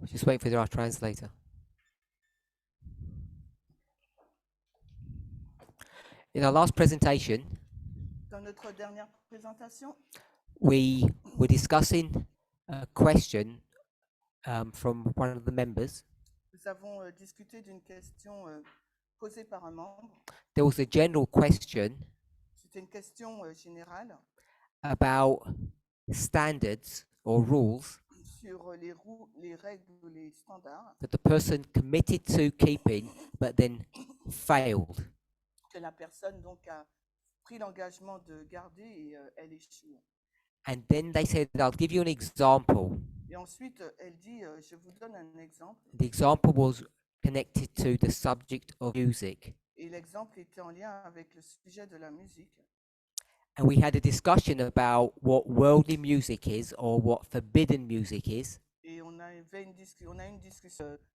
Just wait for our translator. In our last presentation, Dans notre dernière présentation, we were discussing a question from one of the members. nous avons discuté d'une question posée par un membre. There was a general question C'était une question générale about standards or rules sur les règles ou les standards that the person committed to keeping but then failed. que la personne donc a pris l'engagement de garder et elle échoue. And then they said, I'll give you an example. Et ensuite, elle dit, je vous donne un exemple. The example was connected to the subject of music. Et l'exemple était en lien avec le sujet de la musique. And we had a discussion about what worldly music is or what forbidden music is. Et on a eu une discussion,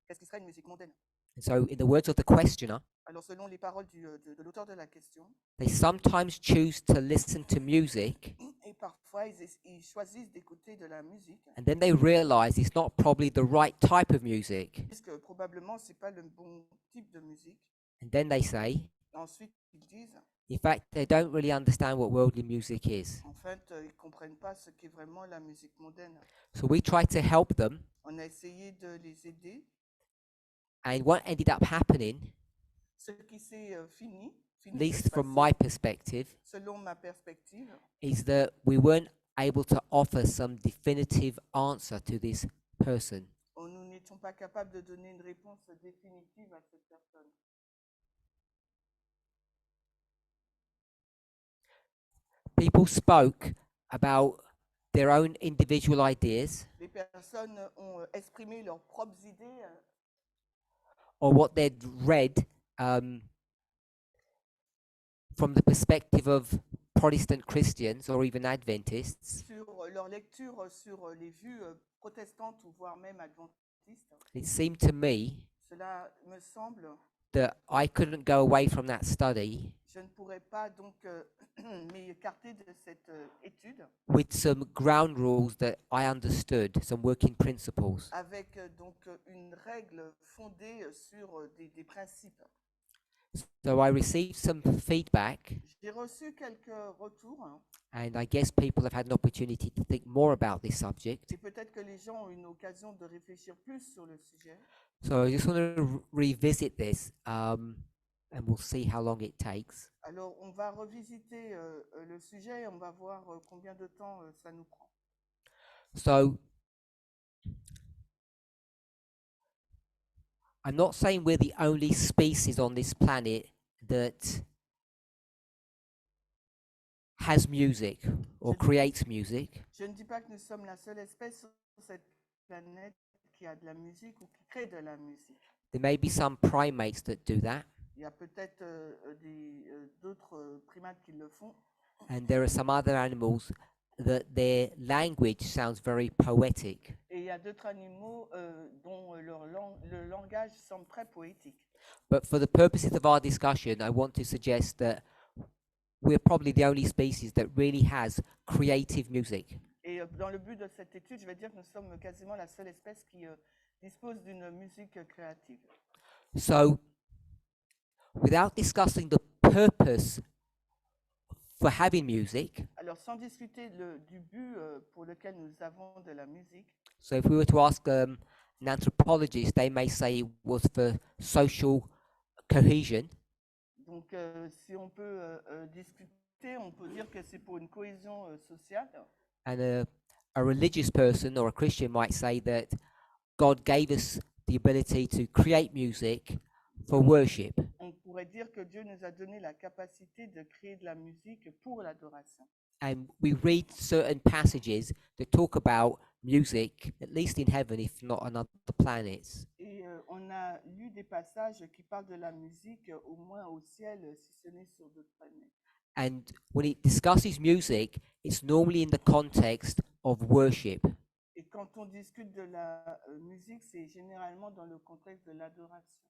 qu'est-ce qui serait une musique mondaine? And so, in the words of the questioner, Alors, selon les paroles de l'auteur de la question, they sometimes choose to listen to music et parfois ils choisissent d'écouter de la musique, and then they realize it's not probably the right type of music. parce que probablement c'est pas le bon type de musique. And then they say, Et ensuite, ils disent, in fact, they don't really understand what worldly music is. en fait, ils comprennent pas ce qu'est vraiment la musique mondaine. So we tried to help them, On a essayé de les aider. and what ended up happening, Ce qui s'est fini at de least se from passer, my perspective, selon ma perspective, is that we weren't able to offer some definitive answer to this person. nous n'étions pas capables de donner une réponse définitive à cette personne. People spoke about their own individual ideas Les personnes ont exprimé leurs propres idées or what they'd read from the perspective of Protestant Christians or even Adventists. sur leur lecture sur les vues protestantes ou voire même adventistes. It seemed to me Cela me semble, that I couldn't go away from that study je ne pourrais pas donc m'écarter de cette étude with some ground rules that I understood, some working principles. avec donc une règle fondée sur des principes. So I received some feedback, J'ai reçu quelques retours and I guess people have had an opportunity to think more about this subject. et peut-être que les gens ont une occasion de réfléchir plus sur le sujet. So I just want to revisit this, and we'll see how long it takes. Alors, on va revisiter le sujet et on va voir combien de temps ça nous prend. So I'm not saying we're the only species on this planet that has music or creates music. Je ne dis pas que nous sommes la seule espèce sur cette planète qui a de la musique ou qui crée de la musique. There may be some primates that do that, Il y a peut-être d'autres primates qui le font. and there are some other animals that their language sounds very poetic. Et il y a d'autres animaux dont le langage semble très poétique. But for the purposes of our discussion, I want to suggest that we're probably the only species that really has creative music. Et dans le but de cette étude, je vais dire que nous sommes quasiment la seule espèce qui dispose d'une musique créative. So, without discussing the purpose for having music, Alors, sans discuter du but pour lequel nous avons de la musique, so if we were to ask an anthropologist, they may say it was for social cohesion. donc si on peut discuter, on peut dire que c'est pour une cohésion sociale. And a religious person or a Christian might say that God gave us the ability to create music for worship. On pourrait dire que Dieu nous a donné la capacité de créer de la musique pour l'adoration. And we read certain passages that talk about music, at least in heaven, if not on other planets. Et on a lu des passages qui parlent de la musique au moins au ciel, si ce n'est sur d'autres planètes. And when it discusses music, it's normally in the context of worship. Et quand on discute de la musique, c'est généralement dans le contexte de l'adoration.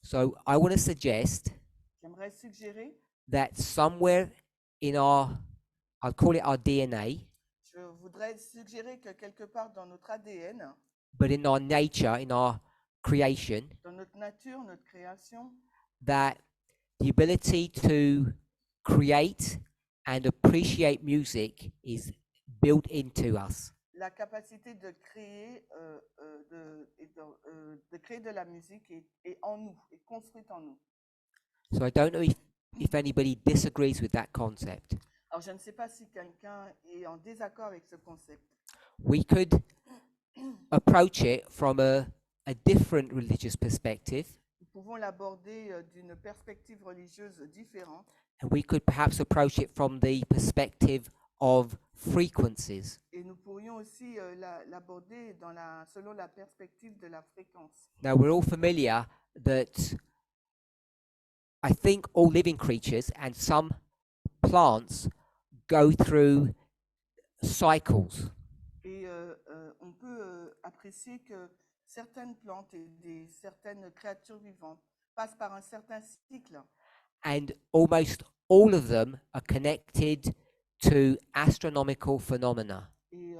So I want to suggest J'aimerais suggérer, that somewhere in our, I'll call it our DNA, je voudrais suggérer que quelque part dans notre ADN, but in our nature, in our creation, dans notre nature, notre création, that the ability to create and appreciate music is built into us. la capacité de créer, de créer de la musique est en nous, est construite en nous. So I don't know if anybody disagrees with that concept. Alors, je ne sais pas si quelqu'un est en désaccord avec ce concept. We could approach it from a different religious perspective, Nous pouvons l'aborder d'une perspective religieuse différente. and we could perhaps approach it from the perspective of frequencies. Et nous pourrions aussi l'aborder selon la perspective de la fréquence. Now, we're all familiar that I think all living creatures and some plants go through cycles. Et on peut apprécier que certaines plantes et certaines créatures vivantes passent par un certain cycle. And almost all of them are connected to astronomical phenomena. Et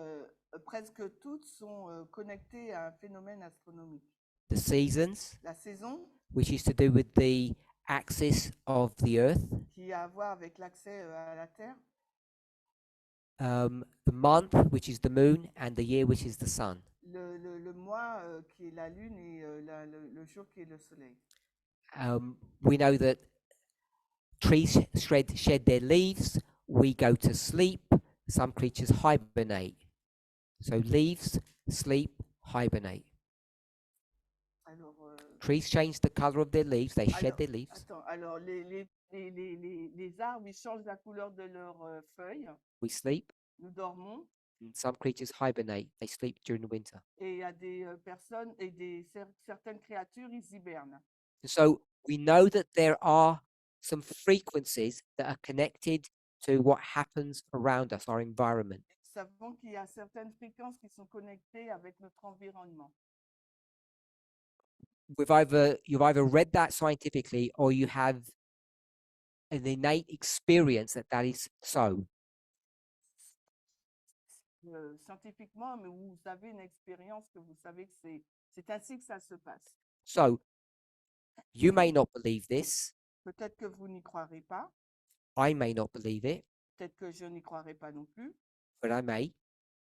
presque toutes sont connectées à un phénomène astronomique. The seasons, La saison, which is to do with the axis of the earth, qui a à voir avec l'accès à la Terre. the month, which is the moon, and the year, which is the sun. Le mois qui est la lune et le jour qui est le soleil. We know that trees shed their leaves, we go to sleep, some creatures hibernate. So leaves, sleep, hibernate. Alors, Trees change the color of their leaves, they shed alors, their leaves. attends, alors les arbres, ils changent la couleur de leurs feuilles. We sleep, Nous dormons and some creatures hibernate, they sleep during the winter. et il y a des personnes et certaines créatures, ils hibernent. So we know that there are some frequencies that are connected to what happens around us, our environment. Nous savons qu'il y a certaines fréquences qui sont connectées avec notre environnement. You've either read that scientifically or you have an innate experience that that is so. Scientifiquement, mais vous avez une expérience que vous savez que c'est ainsi que ça se passe. So you may not believe this, Peut-être que vous n'y croirez pas, I may not believe it, peut-être que je n'y croirai pas non plus, but I may.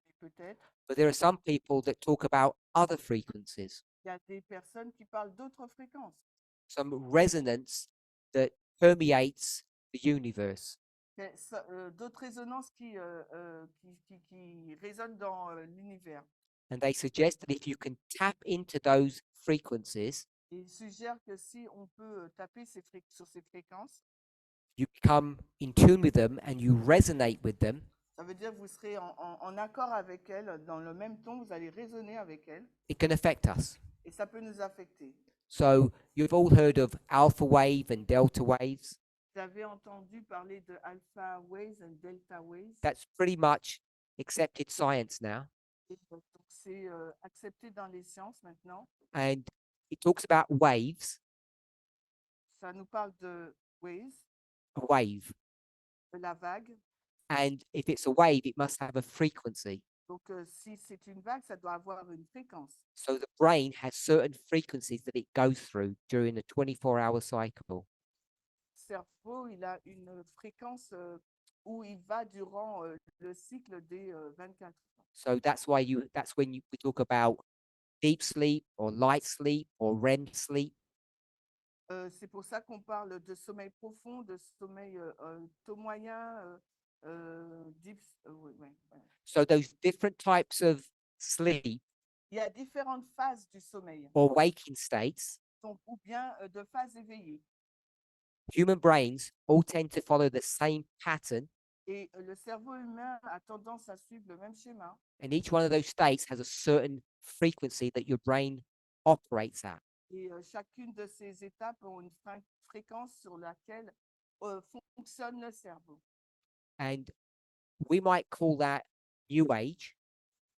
mais peut-être. But there are some people that talk about other frequencies, Il y a des personnes qui parlent d'autres fréquences, some resonance that permeates the universe. d'autres résonances qui résonnent dans l'univers. And they suggest that if you can tap into those frequencies, Et ils suggèrent que si on peut taper sur ces fréquences, you become in tune with them and you resonate with them, ça veut dire que vous serez en accord avec elles, dans le même ton, vous allez résonner avec elles, it can affect us. et ça peut nous affecter. So you've all heard of alpha wave and delta waves. Vous avez entendu parler de alpha waves and delta waves. That's pretty much accepted science now. Et donc, c'est accepté dans les sciences maintenant. And it talks about waves, Ça nous parle de waves, a wave. de la vague. And if it's a wave, it must have a frequency. Donc, si c'est une vague, ça doit avoir une fréquence. So the brain has certain frequencies that it goes through during a 24-hour cycle. Le cerveau, il a une fréquence où il va durant le cycle des 24 heures. So that's when we talk about deep sleep or light sleep or REM sleep. C'est pour ça qu'on parle de sommeil profond, de sommeil taux moyen, deep. Ouais. So those different types of sleep Il y a différentes phases du sommeil, or waking states, ou bien de phases éveillées. human brains all tend to follow the same pattern, Et le cerveau humain a tendance à suivre le même schéma. and each one of those states has a certain frequency that your brain operates at. Et chacune de ces étapes ont une fréquence sur laquelle fonctionne le cerveau. And we might call that New Age.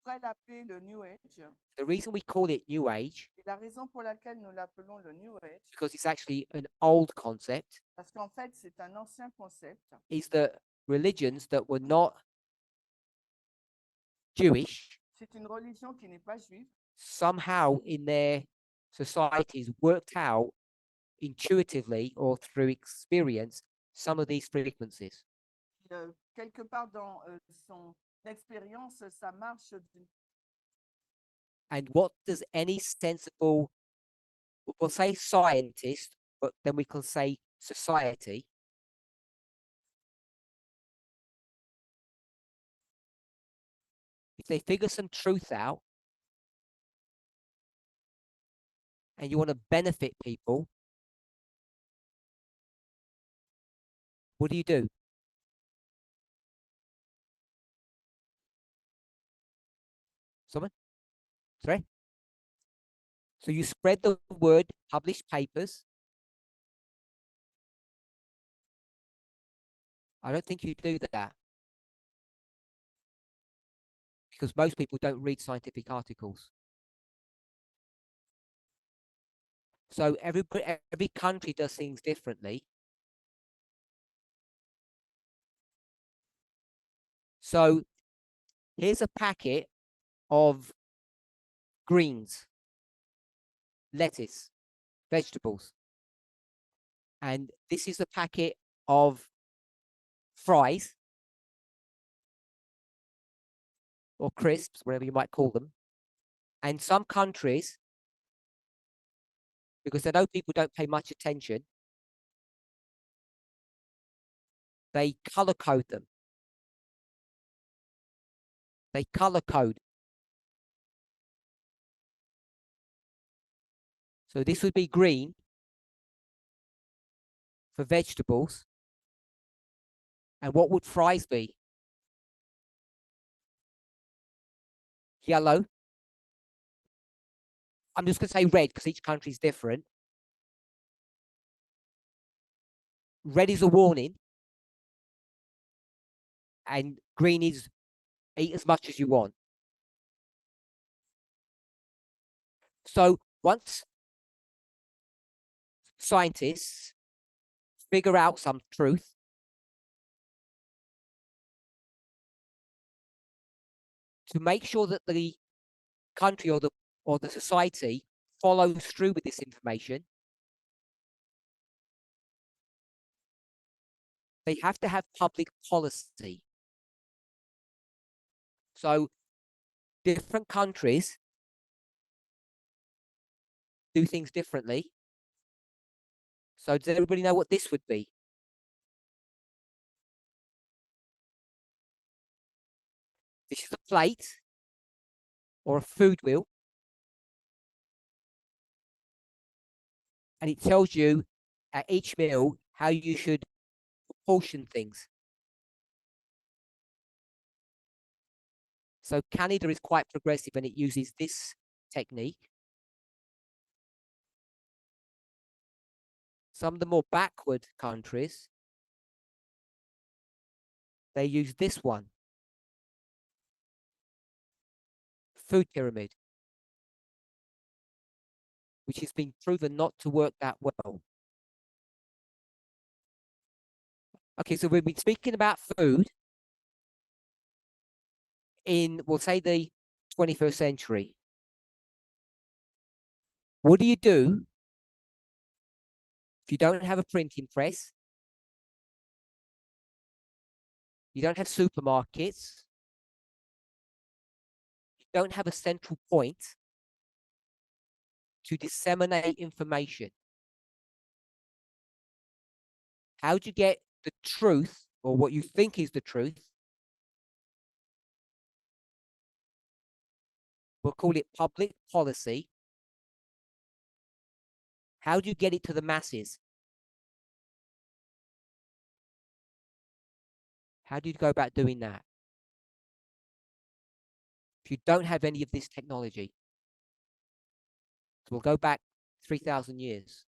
On pourrait l'appeler le New Age. The reason we call it New Age, Et la raison pour laquelle nous l'appelons le New Age, because it's actually an old concept, parce qu'en fait, c'est un ancien concept. is that religions that were not Jewish C'est une religion qui n'est pas juive, somehow in their societies worked out intuitively or through experience some of these frequencies. Quelque part dans son expérience, ça marche. And what does any sensible, we'll say scientist, but then we can say society, if they figure some truth out and you want to benefit people, what do? Someone? Sorry? So you spread the word, publish papers. I don't think you do that because most people don't read scientific articles. So every country does things differently. So here's a packet of greens, lettuce, vegetables. And this is a packet of fries or crisps, whatever you might call them. And some countries, because they know people don't pay much attention, they color code them. They color code. So this would be green for vegetables. And what would fries be? Yellow. I'm just going to say red because each country is different. Red is a warning. And green is eat as much as you want. So once scientists figure out some truth, to make sure that the country or the society follows through with this information, they have to have public policy. So different countries do things differently. So does everybody know what this would be? This is a plate or a food wheel. And it tells you at each meal how you should portion things. So Canada is quite progressive and it uses this technique. Some of the more backward countries, they use this one, food pyramid, which has been proven not to work that well. Okay, so we've been speaking about food in, we'll say, the 21st century. What do you do if you don't have a printing press? You don't have supermarkets. You don't have a central point to disseminate information. How do you get the truth, or what you think is the truth? We'll call it public policy. How do you get it to the masses? How do you go about doing that? If you don't have any of this technology, so we'll go back 3,000 years.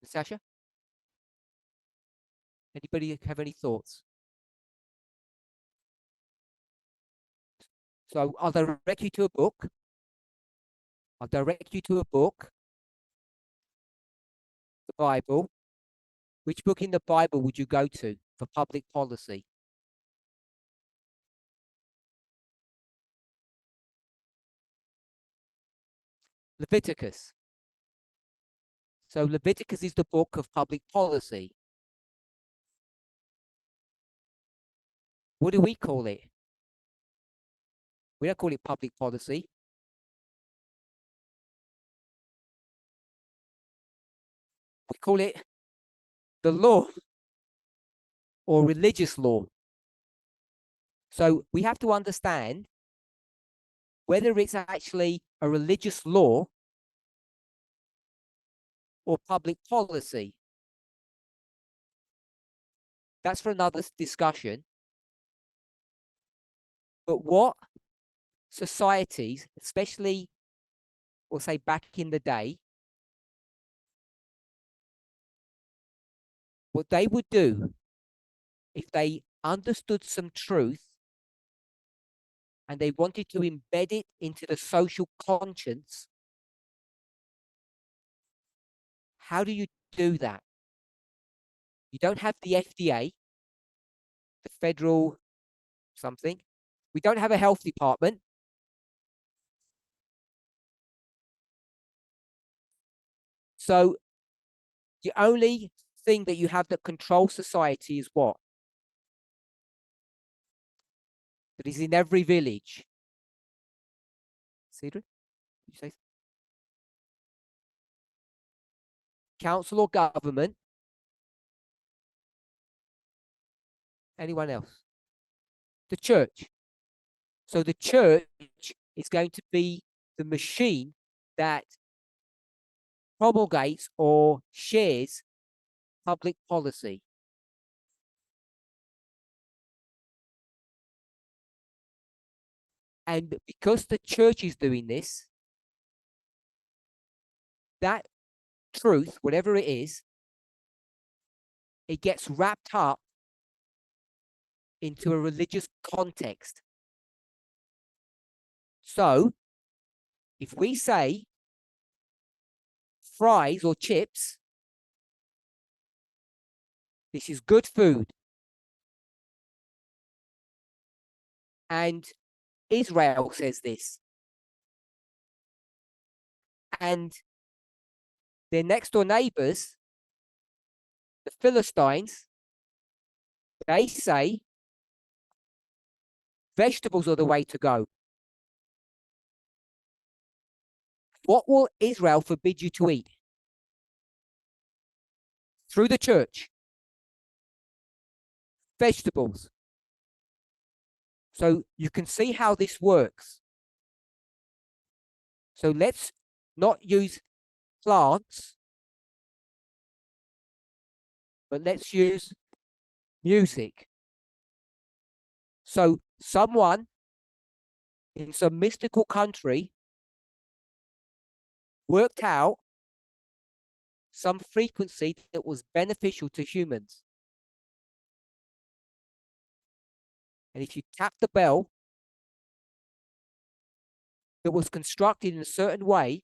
Sasha? Anybody have any thoughts? So I'll direct you to a book. I'll direct you to a book, the Bible. Which book in the Bible would you go to for public policy? Leviticus. So Leviticus is the book of public policy. What do we call it? We don't call it public policy. We call it the law or religious law. So we have to understand whether it's actually a religious law or public policy. That's for another discussion. But what societies, especially, we'll say back in the day, what they would do if they understood some truth and they wanted to embed it into the social conscience, how do you do that? You don't have the FDA, the federal something. We don't have a health department. So the only thing that you have that controls society is what? That is in every village. Cedric, you say council or government? Anyone else? The church. So the church is going to be the machine that promulgates or shares public policy. And because the church is doing this, that truth, whatever it is, it gets wrapped up into a religious context. So if we say fries or chips, this is good food, and Israel says this, and their next door neighbors, the Philistines, they say vegetables are the way to go. What will Israel forbid you to eat? Through the church. Vegetables. So you can see how this works. So let's not use plants, but let's use music. So someone in some mystical country worked out some frequency that was beneficial to humans. And if you tap the bell that was constructed in a certain way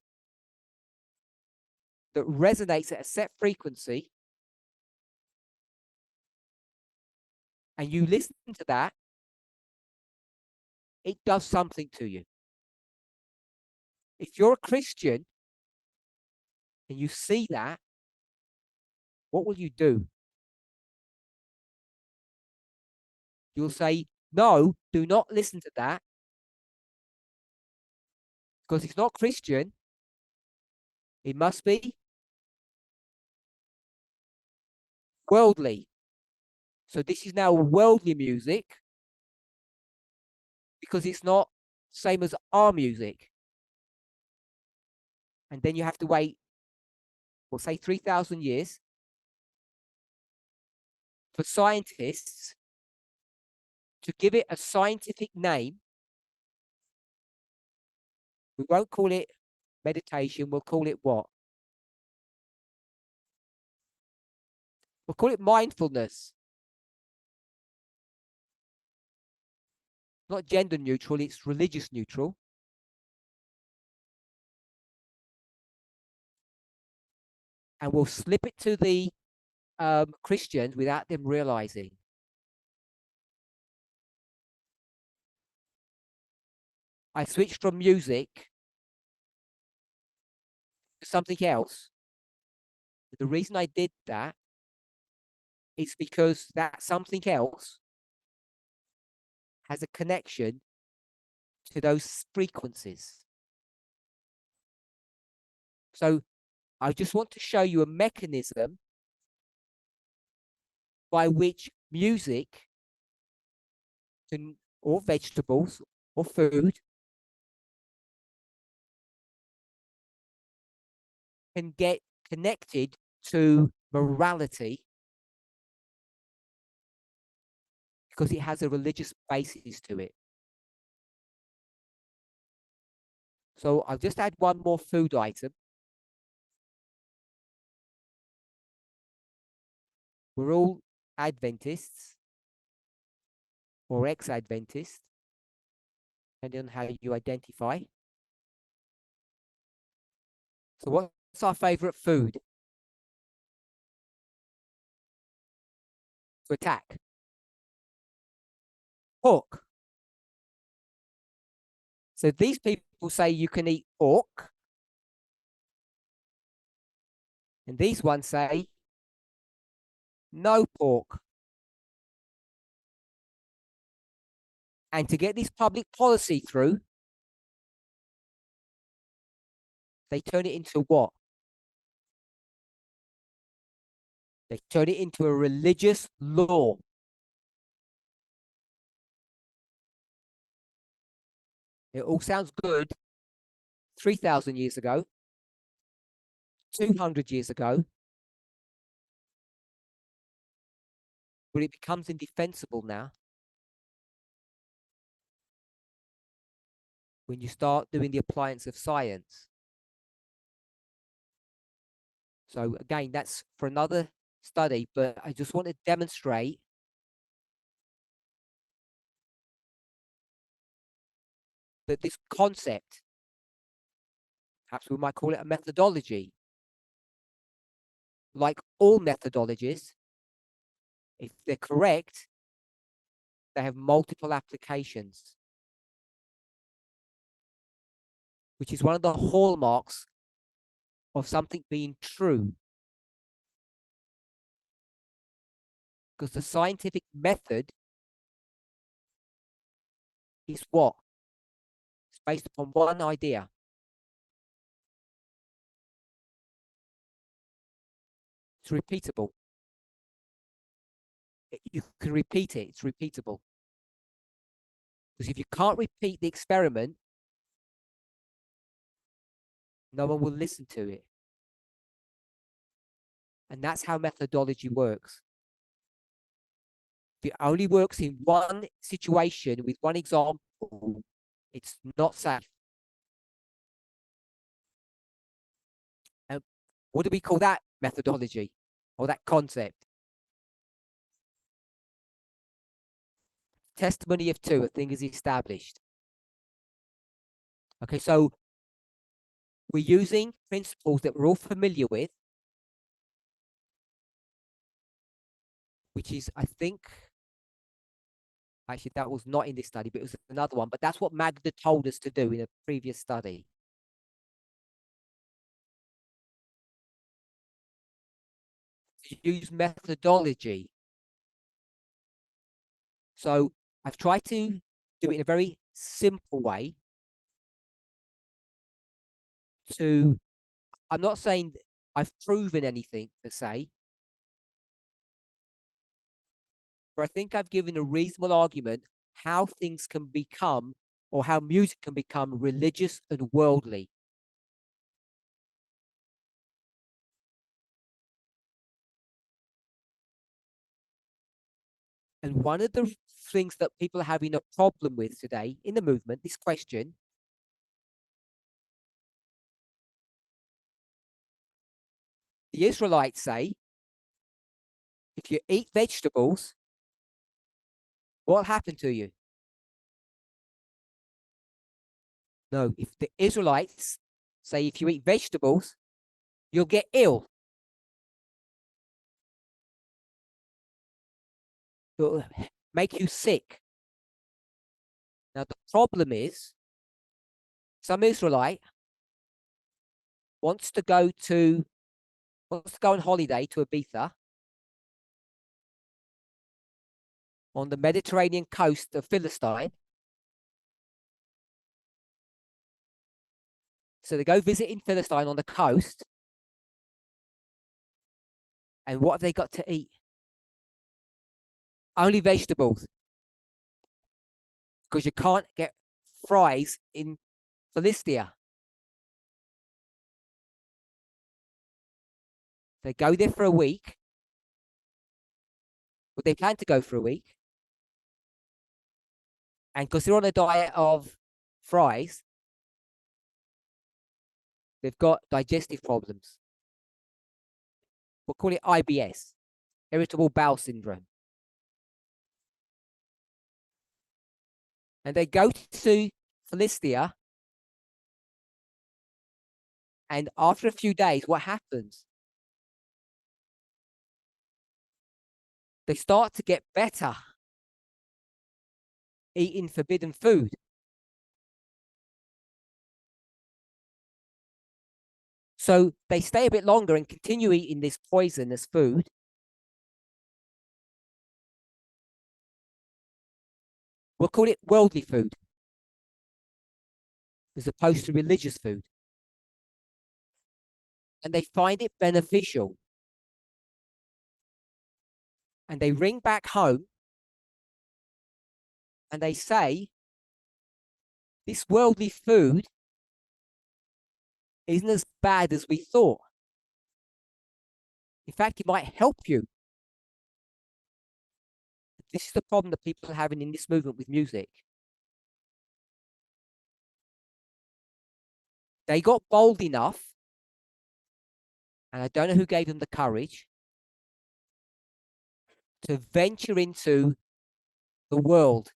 that resonates at a set frequency, and you listen to that, it does something to you. If you're a Christian and you see that, what will you do? You'll say, no, do not listen to that, because it's not Christian. It must be worldly. So this is now worldly music because it's not same as our music. And then you have to wait, we'll say 3,000 years for scientists to give it a scientific name. We won't call it meditation. We'll call it what? We'll call it mindfulness. Not gender neutral, it's religious neutral. And we'll slip it to the Christians without them realizing. I switched from music something else. The reason I did that is because that something else has a connection to those frequencies. So I just want to show you a mechanism by which music can, or vegetables or food can get connected to morality because it has a religious basis to it. So I'll just add one more food item. We're all Adventists or ex-Adventists, depending on how you identify. So what's our favorite food to attack? Pork. So these people say you can eat pork, and these ones say no pork. And to get this public policy through, they turn it into what? They turn it into a religious law. It all sounds good 3,000 years ago, 200 years ago, but it becomes indefensible now when you start doing the appliance of science. So again, that's for another study, but I just want to demonstrate that this concept, perhaps we might call it a methodology, like all methodologies, if they're correct, they have multiple applications, which is one of the hallmarks of something being true. Because the scientific method is what? It's based upon one idea. It's repeatable. You can repeat it. It's repeatable. Because if you can't repeat the experiment, no one will listen to it. And that's how methodology works. If it only works in one situation with one example, it's not safe. And what do we call that methodology or that concept? Testimony of two, a thing is established. Okay, so we're using principles that we're all familiar with, which is, I think, actually, that was not in this study, but it was another one. But that's what Magda told us to do in a previous study. To use methodology. So I've tried to do it in a very simple way to, I'm not saying I've proven anything per se, but I think I've given a reasonable argument how things can become, or how music can become religious and worldly. And one of the things that people are having a problem with today in the movement, this question, the Israelites say, if you eat vegetables, what happened to you? No, if the Israelites say if you eat vegetables, you'll get ill. It'll make you sick. Now, the problem is some Israelite wants to go on holiday to Ibiza on the Mediterranean coast of Philistine. So they go visiting Philistine on the coast. And what have they got to eat? Only vegetables. Because you can't get fries in Philistia. They go there for a week. But they plan to go for a week. And because they're on a diet of fries, they've got digestive problems. We'll call it IBS, irritable bowel syndrome. And they go to Philistia. And after a few days, what happens? They start to get better eating forbidden food. So they stay a bit longer and continue eating this poisonous food. We'll call it worldly food, as opposed to religious food. And they find it beneficial. And they ring back home and they say, this worldly food isn't as bad as we thought. In fact, it might help you. This is the problem that people are having in this movement with music. They got bold enough, and I don't know who gave them the courage, to venture into the world.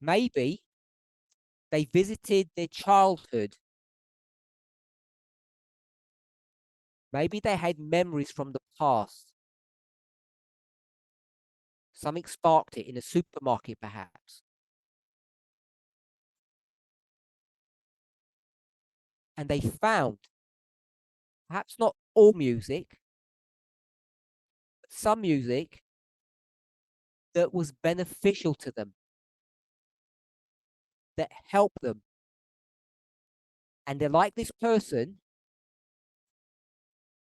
Maybe they visited their childhood. Maybe they had memories from the past. Something sparked it in a supermarket, perhaps. And they found, perhaps not all music, but some music that was beneficial to them, that helped them. And they're like this person.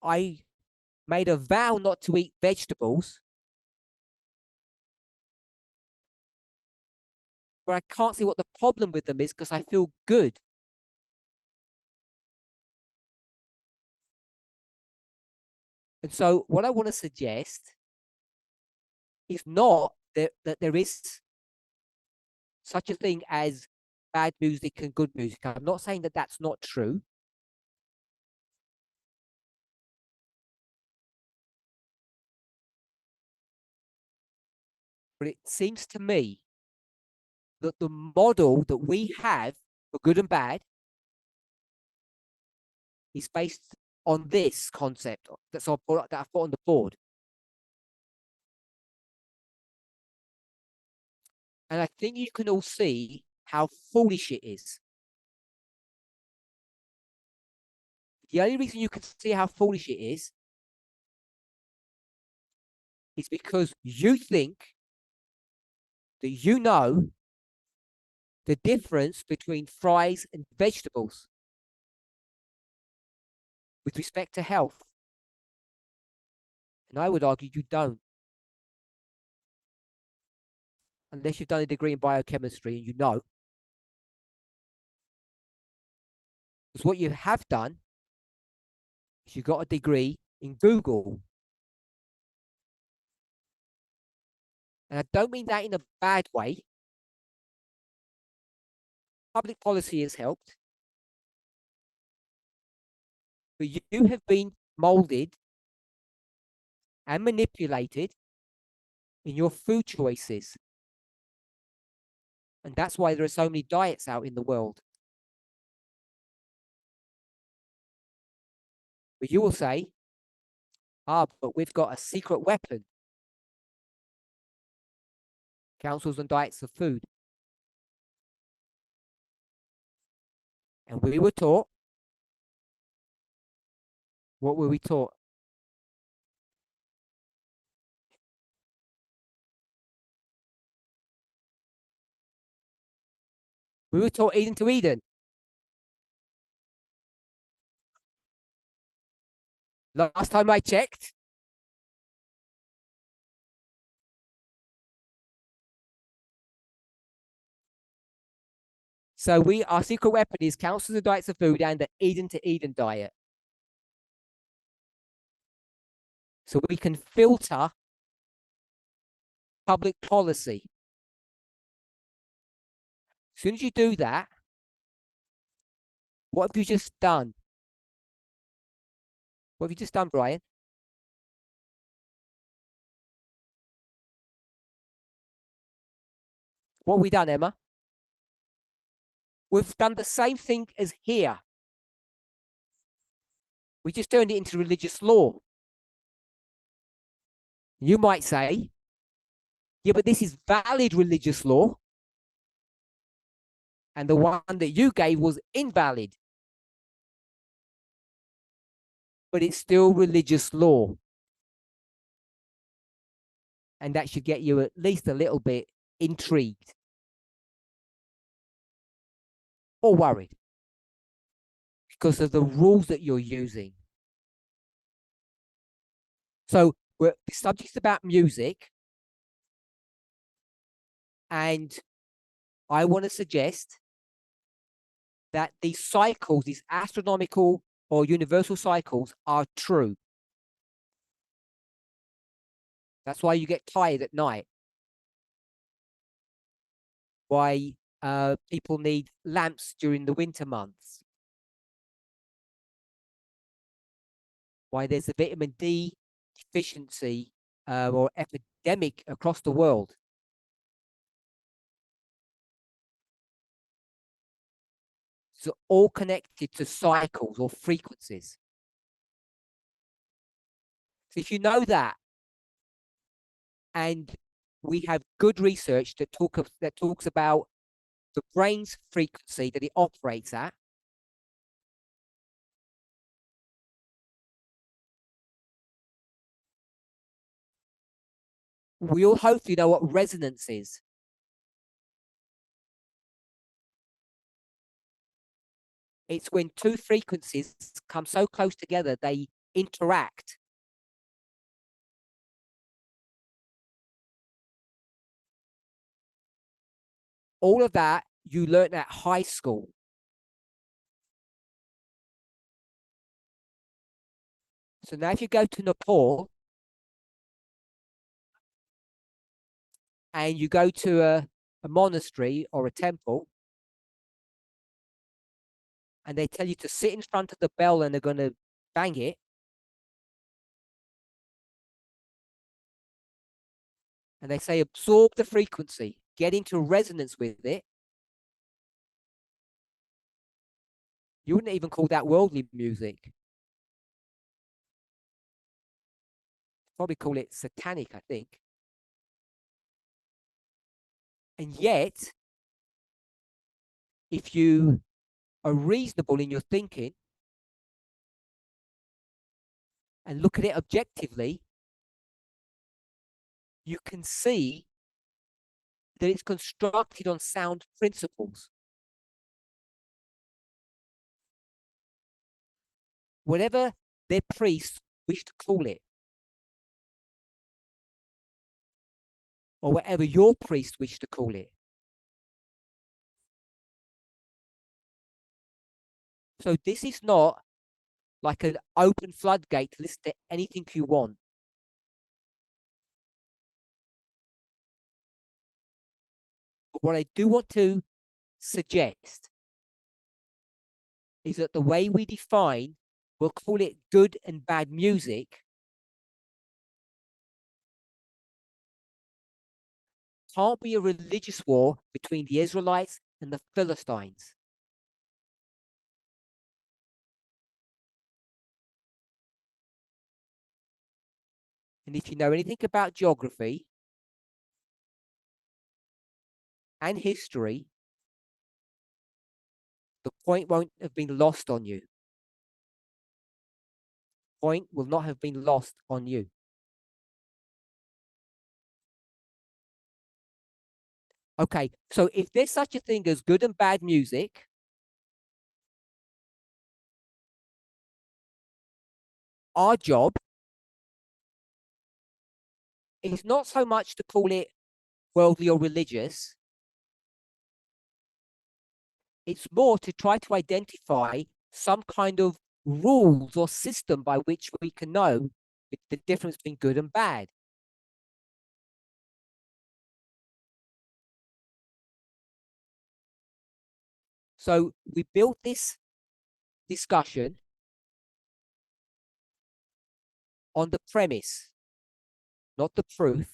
I made a vow not to eat vegetables, but I can't see what the problem with them is because I feel good. And so what I want to suggest is not that there is such a thing as bad music and good music. I'm not saying that that's not true. But it seems to me that the model that we have for good and bad is based on this concept that I've put on the board. And I think you can all see how foolish it is. The only reason you can see how foolish it is because you think that you know the difference between fries and vegetables with respect to health. And I would argue you don't. Unless you've done a degree in biochemistry and you know. Because what you have done is you got a degree in Google. And I don't mean that in a bad way. Public policy has helped. But you have been molded and manipulated in your food choices. And that's why there are so many diets out in the world. But you will say, but we've got a secret weapon. Councils and diets of food. And we were taught What were we taught? We were taught Eden to Eden. Last time I checked. So our secret weapon is counsels of diets of food and the Eden to Eden diet. So we can filter public policy. As soon as you do that, what have you just done? What have you just done, Brian? What have we done, Emma? We've done the same thing as here. We just turned it into religious law. You might say, yeah, but this is valid religious law. And the one that you gave was invalid. But it's still religious law. And that should get you at least a little bit intrigued or worried because of the rules that you're using. So the subject's about music, and I want to suggest that these cycles, these astronomical or universal cycles, are true. That's why you get tired at night. Why people need lamps during the winter months. Why there's a vitamin D deficiency or epidemic across the world. So all connected to cycles or frequencies. So if you know that, and we have good research that talks about the brain's frequency that it operates at, we all hopefully know what resonance is. It's when two frequencies come so close together, they interact. All of that you learned at high school. So now if you go to Nepal and you go to a monastery or a temple, and they tell you to sit in front of the bell and they're going to bang it, and they say absorb the frequency, get into resonance with it, you wouldn't even call that worldly music. Probably call it satanic, I think. And yet, if you are reasonable in your thinking and look at it objectively, you can see that it's constructed on sound principles. Whatever their priests wish to call it, or whatever your priest wish to call it. So this is not like an open floodgate to listen to anything you want. But what I do want to suggest is that the way we define, we'll call it good and bad music, can't be a religious war between the Israelites and the Philistines. And if you know anything about geography and history, the point won't have been lost on you. point will not have been lost on you. Okay, so if there's such a thing as good and bad music, our job is not so much to call it worldly or religious. It's more to try to identify some kind of rules or system by which we can know the difference between good and bad. So we built this discussion on the premise, not the proof,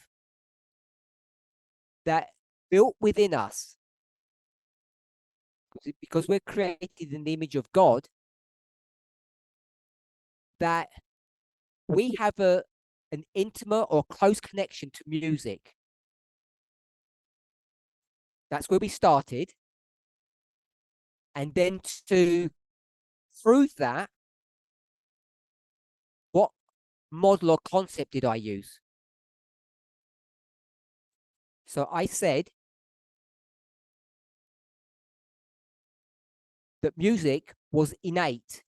that built within us, because we're created in the image of God, that we have an intimate or close connection to music. That's where we started. And then to prove that, what model or concept did I use? So I said that music was innate.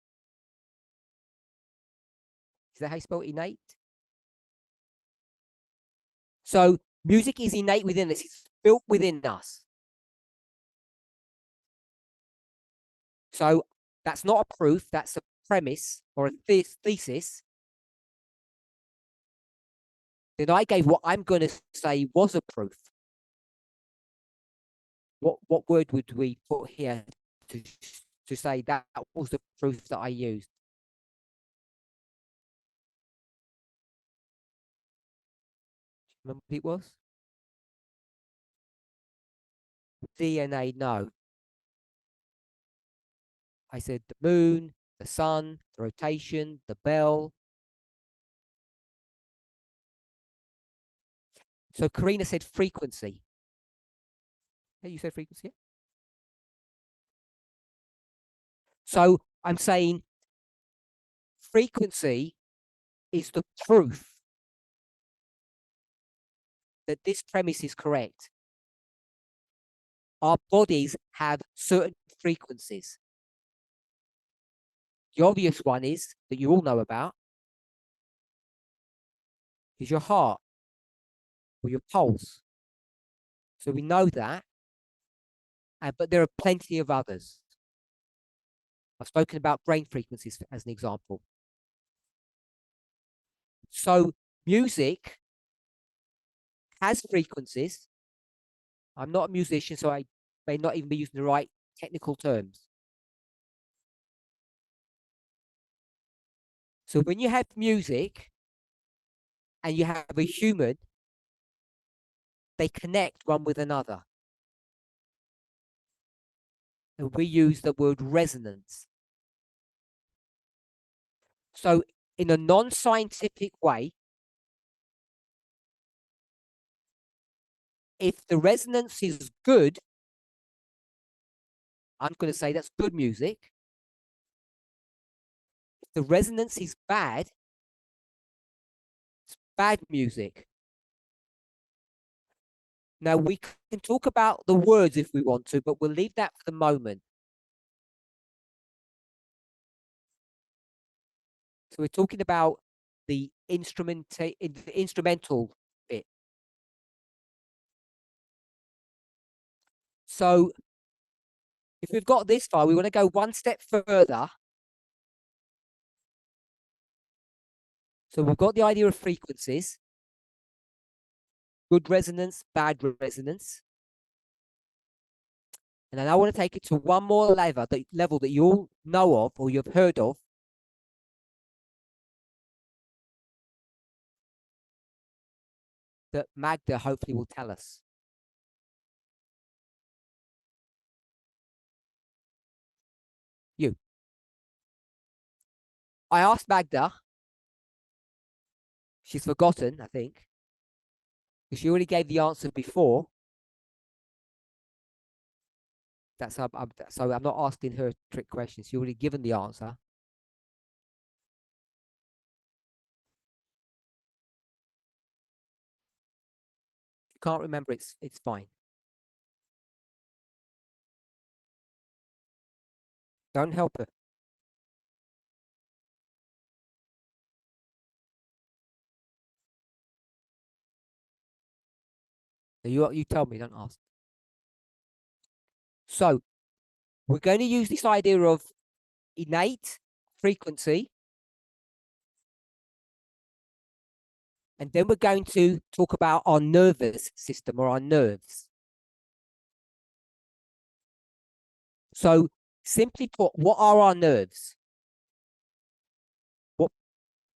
Is that how you spell innate? So music is innate within us. It's built within us. So that's not a proof. That's a premise or a thesis. Then I gave what I'm going to say was a proof. What word would we put here to say that was the proof that I used? Remember what it was? DNA, no. I said the moon, the sun, the rotation, the bell. So Karina said frequency. Yeah, you said frequency. Yeah? So I'm saying frequency is the proof that this premise is correct. Our bodies have certain frequencies. The obvious one is that you all know about is your heart or your pulse. So we know that, but there are plenty of others. I've spoken about brain frequencies as an example. So music has frequencies. I'm not a musician, so I may not even be using the right technical terms. So when you have music and you have a human, they connect one with another. And we use the word resonance. So in a non-scientific way, if the resonance is good, I'm going to say that's good music. If the resonance is bad, it's bad music. Now, we can talk about the words if we want to, but we'll leave that for the moment. So we're talking about the instrumental bit. So if we've got this far, we want to go one step further. So we've got the idea of frequencies, good resonance, bad resonance. And then I want to take it to one more level that you all know of or you've heard of. That Magda hopefully will tell us. You. I asked Magda. She's forgotten, I think. Because she already gave the answer before. So I'm not asking her trick questions. She already given the answer. can't remember, it's fine. Don't help her. You tell me, don't ask. So we're going to use this idea of innate frequency, and then we're going to talk about our nervous system or our nerves. So simply put, what are our nerves?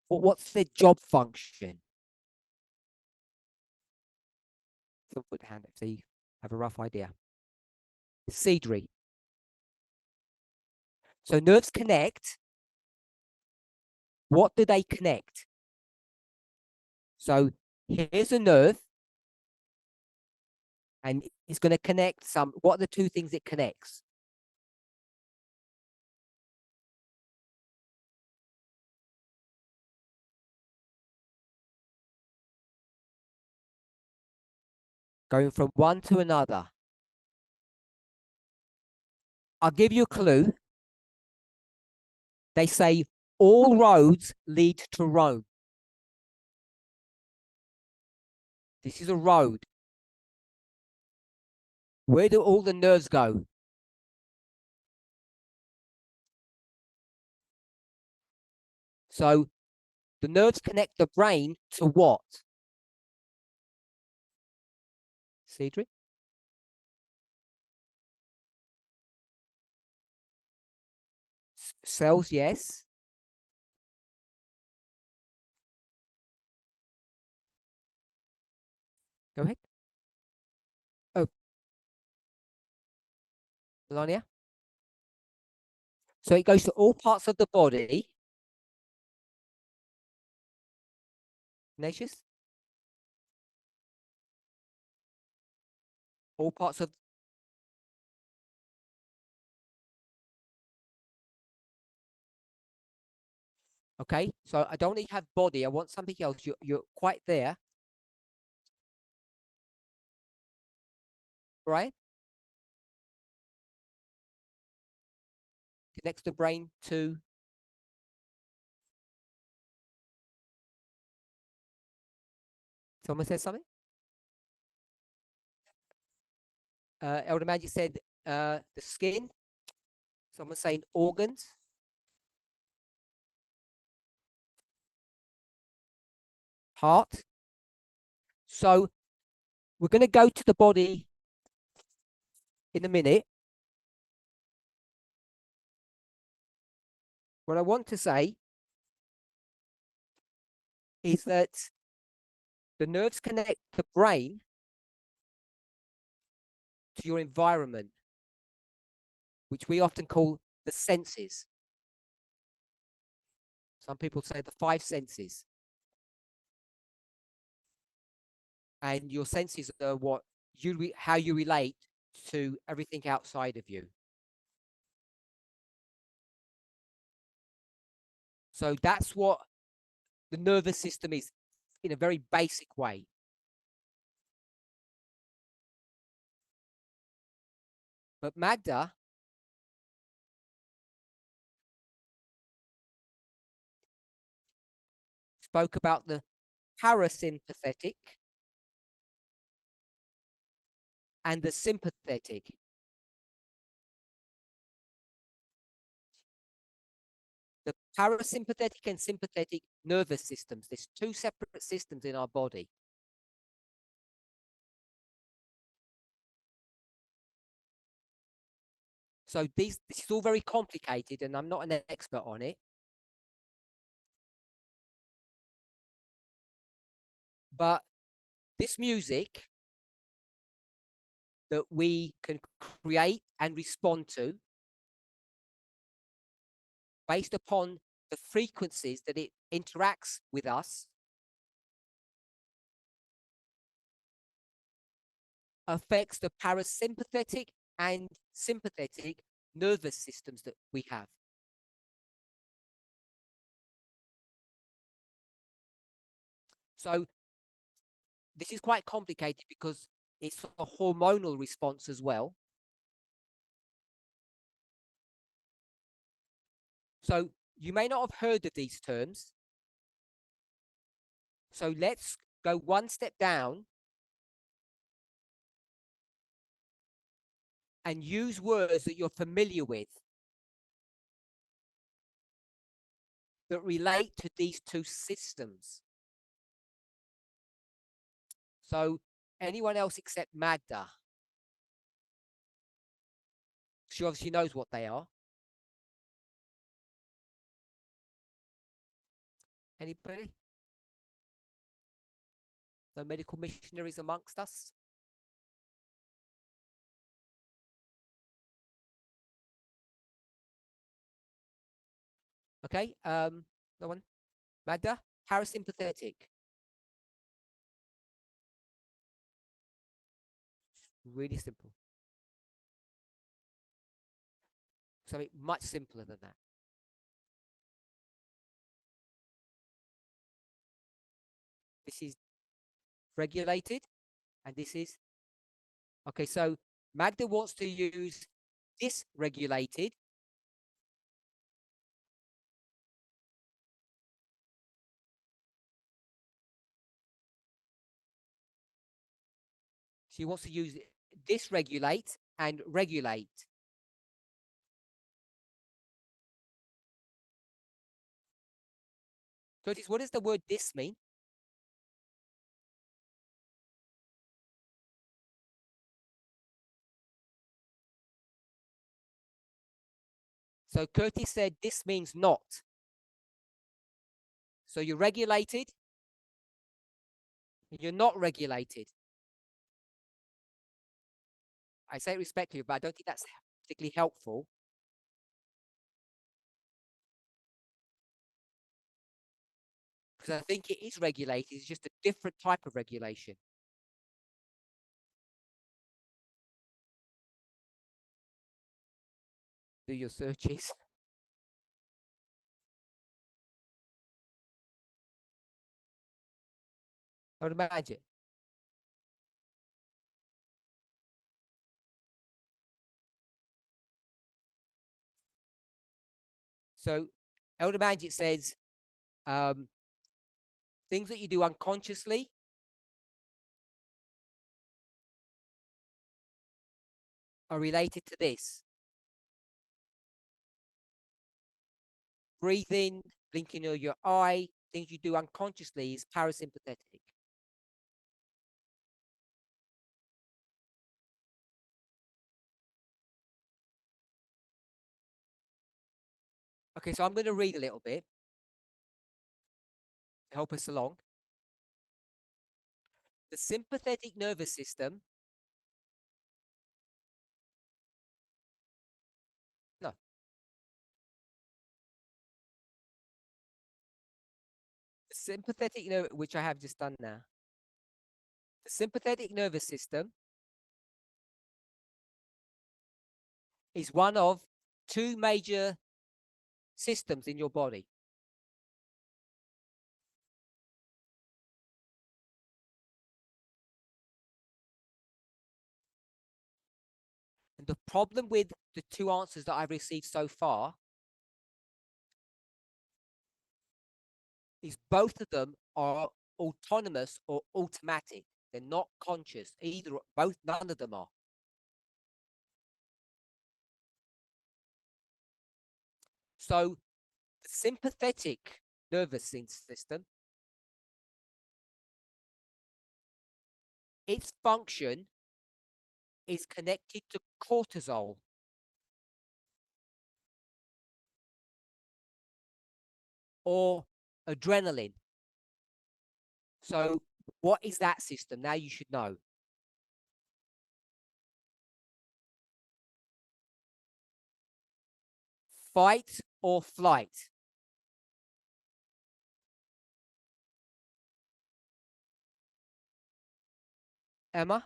What's their job function? So put the hand up so you have a rough idea. Cedry. So nerves connect. What do they connect? So here's a nerve, and it's going to connect some. What are the two things it connects? Going from one to another. I'll give you a clue. They say all roads lead to Rome. This is a road. Where do all the nerves go? So the nerves connect the brain to what? Cedric? Cells, yes. Go ahead. Oh, Melania. So it goes to all parts of the body. Ignatius? All parts of. Okay, so I don't need to have body. I want something else. You're quite there. Right? Connects the brain to. Someone said something? Elder Magic said the skin. Someone saying organs. Heart. So we're going to go to the body in a minute. What I want to say is that the nerves connect the brain to your environment, which we often call the senses. Some people say the five senses. And your senses are what how you relate to everything outside of you. So that's what the nervous system is in a very basic way. But Magda spoke about the parasympathetic and the sympathetic. The parasympathetic and sympathetic nervous systems. There's two separate systems in our body. So this is all very complicated, and I'm not an expert on it. But this music that we can create and respond to based upon the frequencies that it interacts with us affects the parasympathetic and sympathetic nervous systems that we have. So this is quite complicated because it's a hormonal response as well. So you may not have heard of these terms. So let's go one step down and use words that you're familiar with that relate to these two systems. So anyone else except Magda? She obviously knows what they are. Anybody? No medical missionaries amongst us? Okay, no one? Magda? Parasympathetic. Really simple. Something much simpler than that. This is regulated, and this is okay. So Magda wants to use dysregulated. She wants to use dysregulate and regulate. Curtis, what does the word dys mean? So Curtis said this means not. So you're regulated, and you're not regulated. I say it respectfully, but I don't think that's particularly helpful. Because I think it is regulated, it's just a different type of regulation. Do your searches. I would imagine. So Elder Magic says things that you do unconsciously are related to this. Breathing, blinking of your eye, things you do unconsciously is parasympathetic. Okay, so I'm going to read a little bit to help us along. The sympathetic nervous system. No. The sympathetic nerve, which I have just done now. The sympathetic nervous system is one of two major systems in your body. And the problem with the two answers that I've received so far is both of them are autonomous or automatic. They're not conscious. Either, both, none of them are. So the sympathetic nervous system, its function is connected to cortisol. Or adrenaline. So what is that system? Now you should know. Fight or flight. Emma?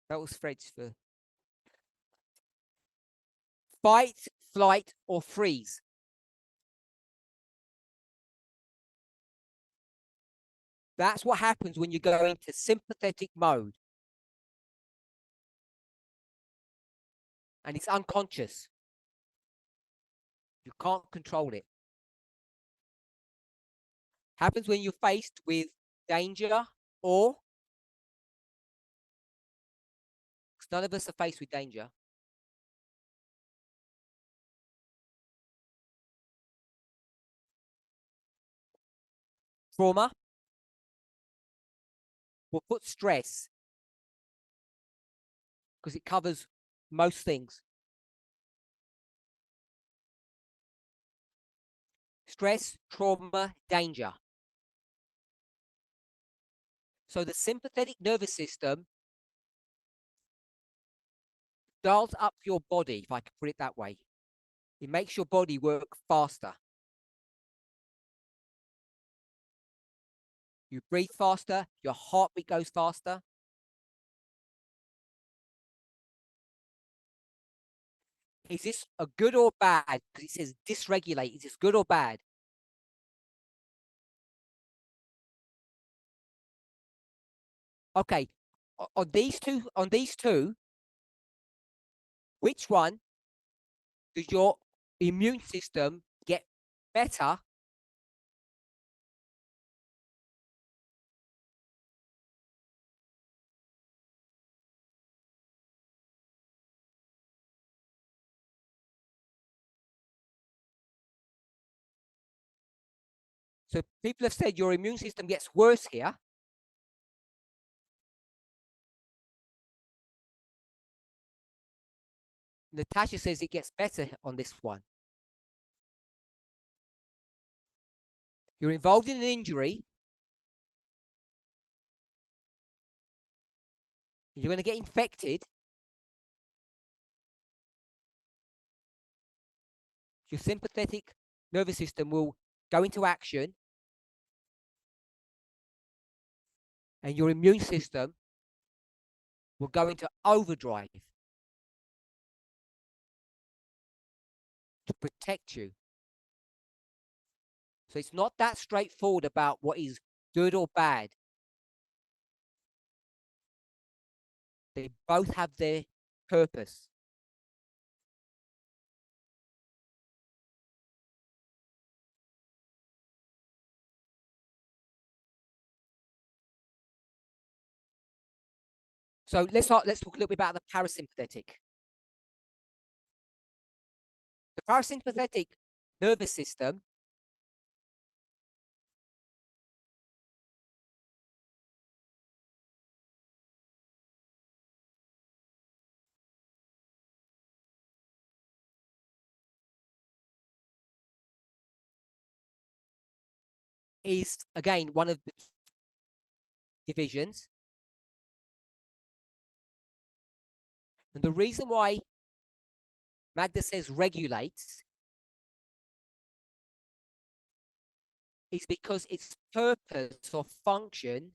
That was Fred's for fight, flight, or freeze. That's what happens when you go into sympathetic mode. And it's unconscious. You can't control it. Happens when you're faced with danger or, because none of us are faced with danger. Trauma will put stress because it covers most things. Stress, trauma, danger. So the sympathetic nervous system dials up your body, if I can put it that way. It makes your body work faster. You breathe faster, your heartbeat goes faster. Is this a good or bad? Because it says dysregulate. Is this good or bad? Okay. On these two, which one does your immune system get better? So people have said your immune system gets worse here. Natasha says it gets better on this one. You're involved in an injury. You're going to get infected. Your sympathetic nervous system will go into action. And your immune system will go into overdrive to protect you. So it's not that straightforward about what is good or bad. They both have their purpose. So let's talk a little bit about the parasympathetic. The parasympathetic nervous system is, again, one of the divisions. And the reason why Magda says regulates is because its purpose or function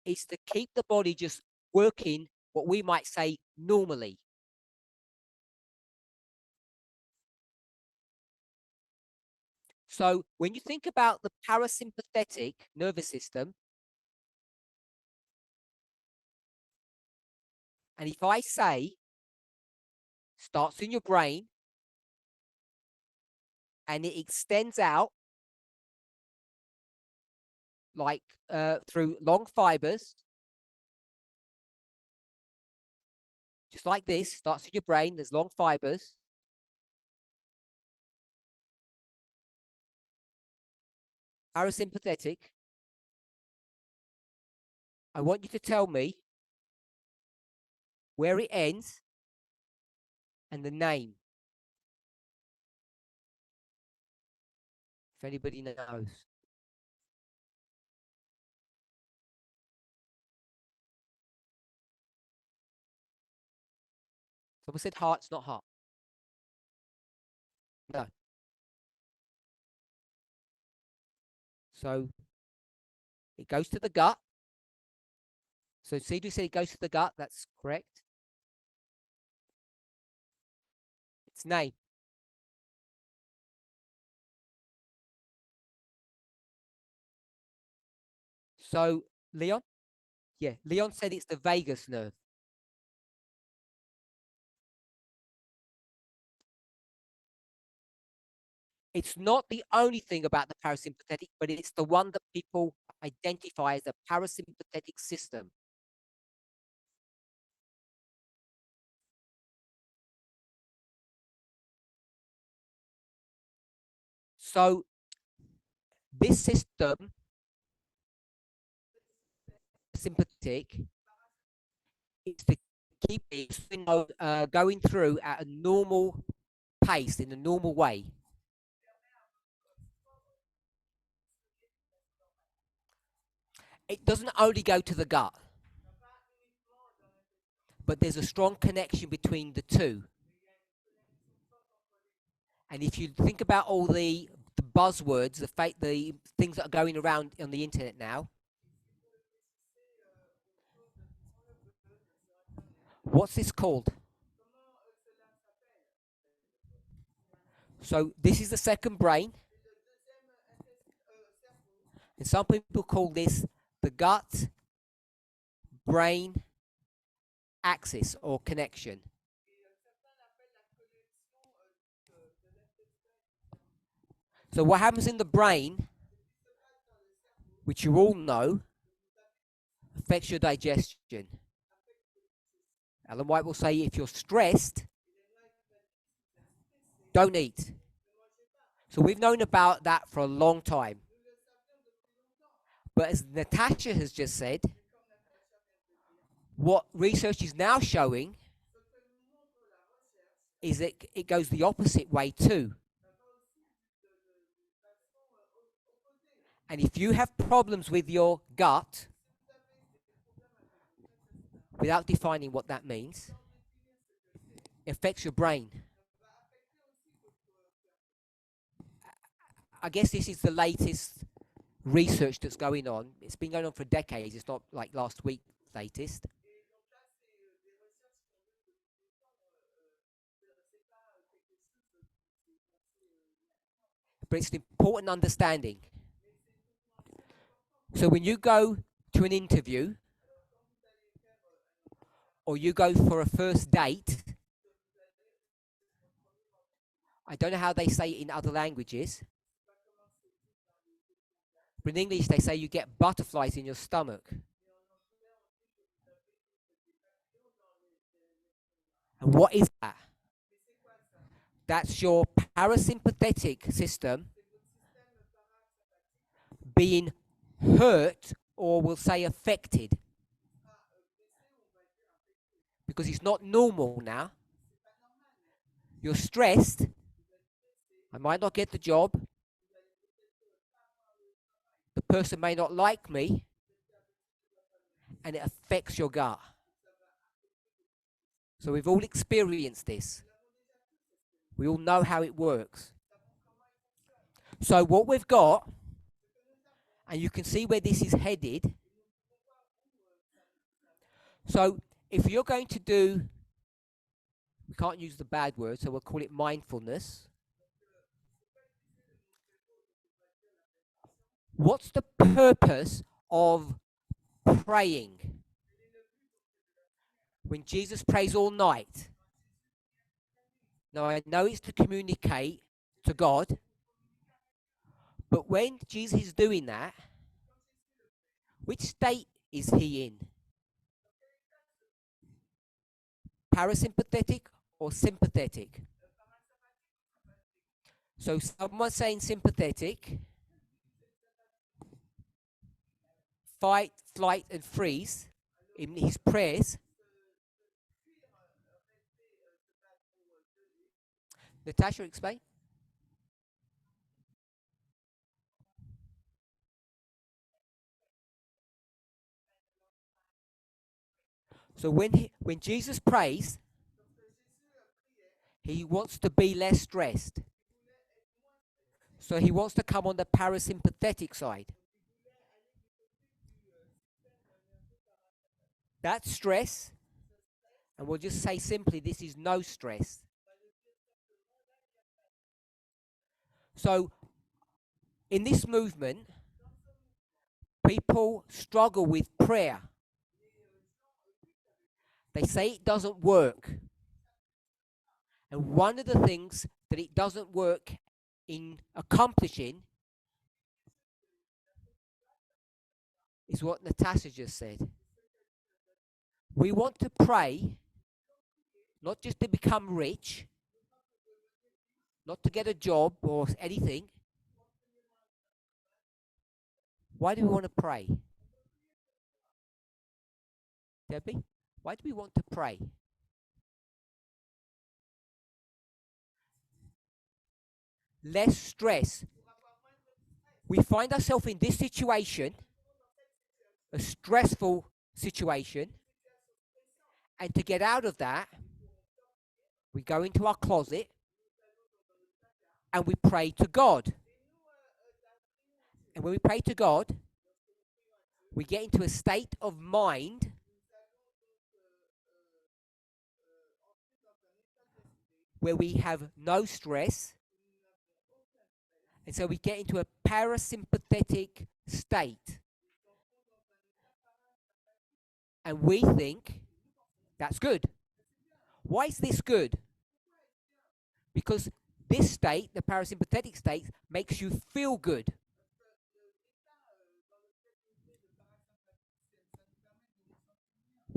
is to keep the body just working what we might say normally. So when you think about the parasympathetic nervous system, and if I say starts in your brain and it extends out like through long fibers, just like this, starts in your brain, there's long fibers. Parasympathetic, I want you to tell me where it ends and the name. If anybody knows. Someone said heart, it's not heart. No. So It goes to the gut. So Cedric said it goes to the gut. That's correct. Its name. So Leon? Yeah, Leon said it's the vagus nerve. It's not the only thing about the parasympathetic, but it's the one that people identify as a parasympathetic system. So this system, sympathetic, is to keep it going through at a normal pace in a normal way. It doesn't only go to the gut, but there's a strong connection between the two. And if you think about all the buzzwords, the things that are going around on the internet now, what's this called? So this is the second brain. And some people call this the gut brain axis or connection. So what happens in the brain, which you all know, affects your digestion. Ellen White will say if you're stressed, don't eat. So we've known about that for a long time. But as Natasha has just said, what research is now showing is that it goes the opposite way too. And if you have problems with your gut, without defining what that means, it affects your brain. I guess this is the latest research that's going on. It's been going on for decades. It's not like last week latest. But it's an important understanding. So when you go to an interview or you go for a first date, I don't know how they say it in other languages, but in English they say you get butterflies in your stomach. And what is that? That's your parasympathetic system being hurt, or we'll say affected, because it's not normal now. You're stressed. I might not get the job. The person may not like me, and it affects your gut. So we've all experienced this. We all know how it works. So what we've got, and you can see where this is headed. So if you're going to do, we can't use the bad word, so we'll call it mindfulness. What's the purpose of praying? When Jesus prays all night. Now I know it's to communicate to God, but when Jesus is doing that, which state is he in? Parasympathetic or sympathetic? So someone saying sympathetic, fight, flight, and freeze in his prayers. Natasha, explain. So when Jesus prays, he wants to be less stressed. So he wants to come on the parasympathetic side. That's stress. And we'll just say simply, this is no stress. So, in this movement, people struggle with prayer. They say it doesn't work. And one of the things that it doesn't work in accomplishing is what Natasha just said. We want to pray, not just to become rich, not to get a job or anything. Why do we want to pray? Debbie, why do we want to pray? Less stress. We find ourselves in this situation, a stressful situation, and to get out of that, we go into our closet and we pray to God. And when we pray to God, we get into a state of mind where we have no stress. And so we get into a parasympathetic state. And we think that's good. Why is this good? Because this state, the parasympathetic state, makes you feel good.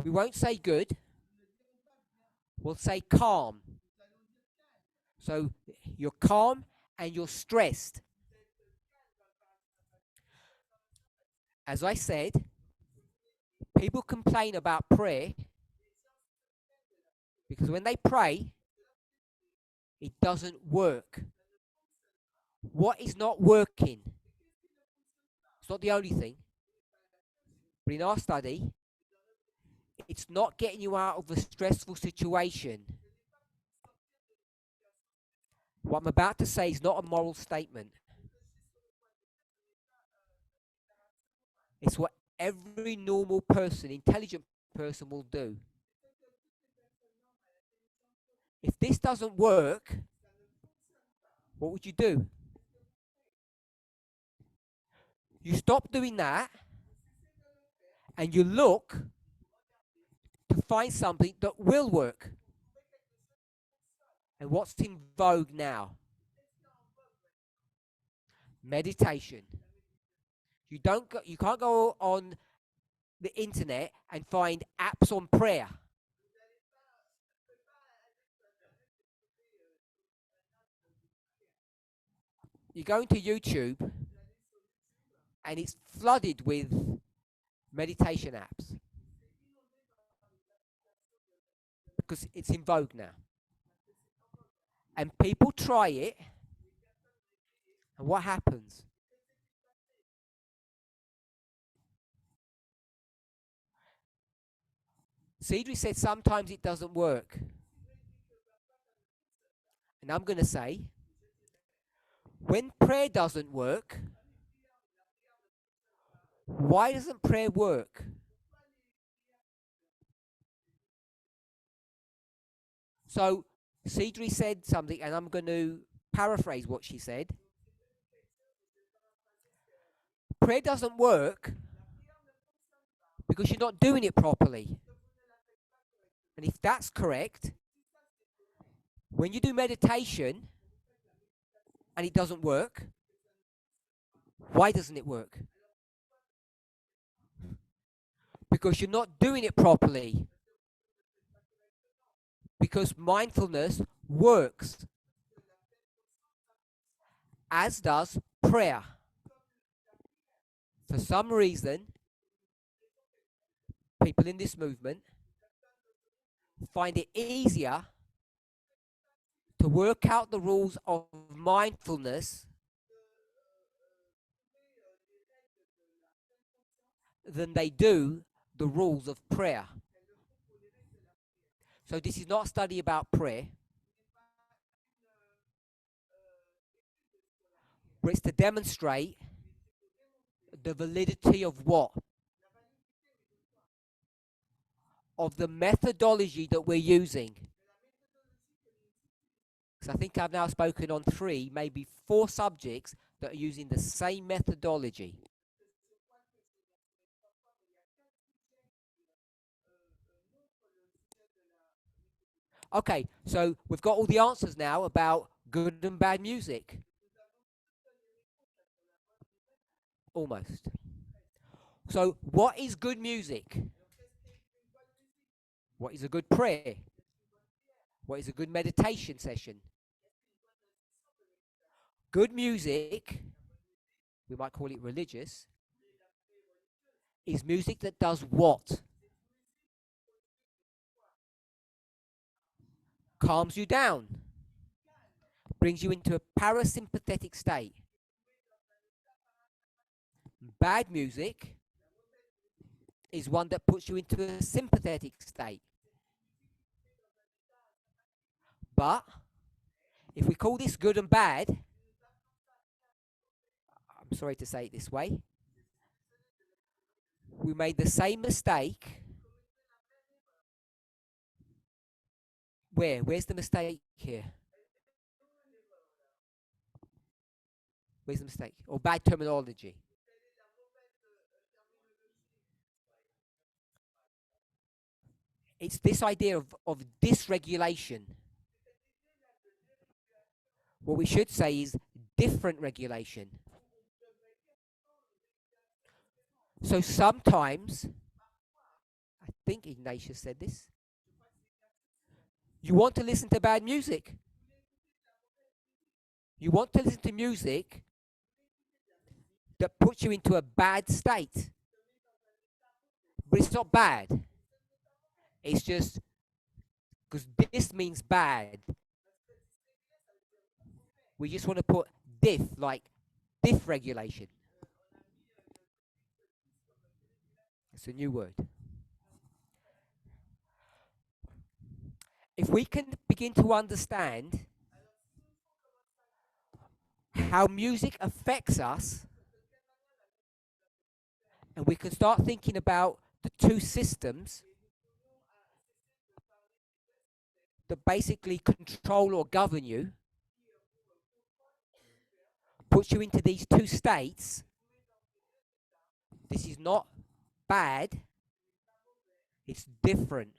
We won't say good, we'll say calm. So you're calm and you're stressed. As I said, people complain about prayer because when they pray, it doesn't work. What is not working? It's not the only thing. But in our study, it's not getting you out of a stressful situation. What I'm about to say is not a moral statement. It's what every normal person, intelligent person will do. If this doesn't work, what would you do? You stop doing that and you look to find something that will work. And what's in vogue now? Meditation. You can't go on the internet and find apps on prayer. You go into YouTube and it's flooded with meditation apps because it's in vogue now. And people try it, and what happens? Cedric said sometimes it doesn't work. And I'm going to say, when prayer doesn't work, why doesn't prayer work? So Cedric said something, and I'm going to paraphrase what she said. Prayer doesn't work because you're not doing it properly. And if that's correct, when you do meditation and it doesn't work, why doesn't it work? Because you're not doing it properly. Because mindfulness works, as does prayer. For some reason, people in this movement find it easier to work out the rules of mindfulness than they do the rules of prayer. So this is not a study about prayer, but it's to demonstrate the validity of what? of the methodology that we're using. Because I think I've now spoken on 3, maybe 4 subjects that are using the same methodology. Okay, so we've got all the answers now about good and bad music. Almost. So, what is good music? What is a good prayer? What is a good meditation session? Good music, we might call it religious, is music that does what? Calms you down, brings you into a parasympathetic state. Bad music is one that puts you into a sympathetic state. But if we call this good and bad, I'm sorry to say it this way, we made the same mistake. Where's the mistake here? Where's the mistake? Or bad terminology? It's this idea of dysregulation. What we should say is different regulation. So sometimes, I think Ignatius said this, you want to listen to bad music. You want to listen to music that puts you into a bad state. But it's not bad. It's just because this means bad. We just want to put diff, like diff regulation. It's a new word. If we can begin to understand how music affects us, and we can start thinking about the 2 systems that basically control or govern you, puts you into these 2 states. This is not bad, it's different.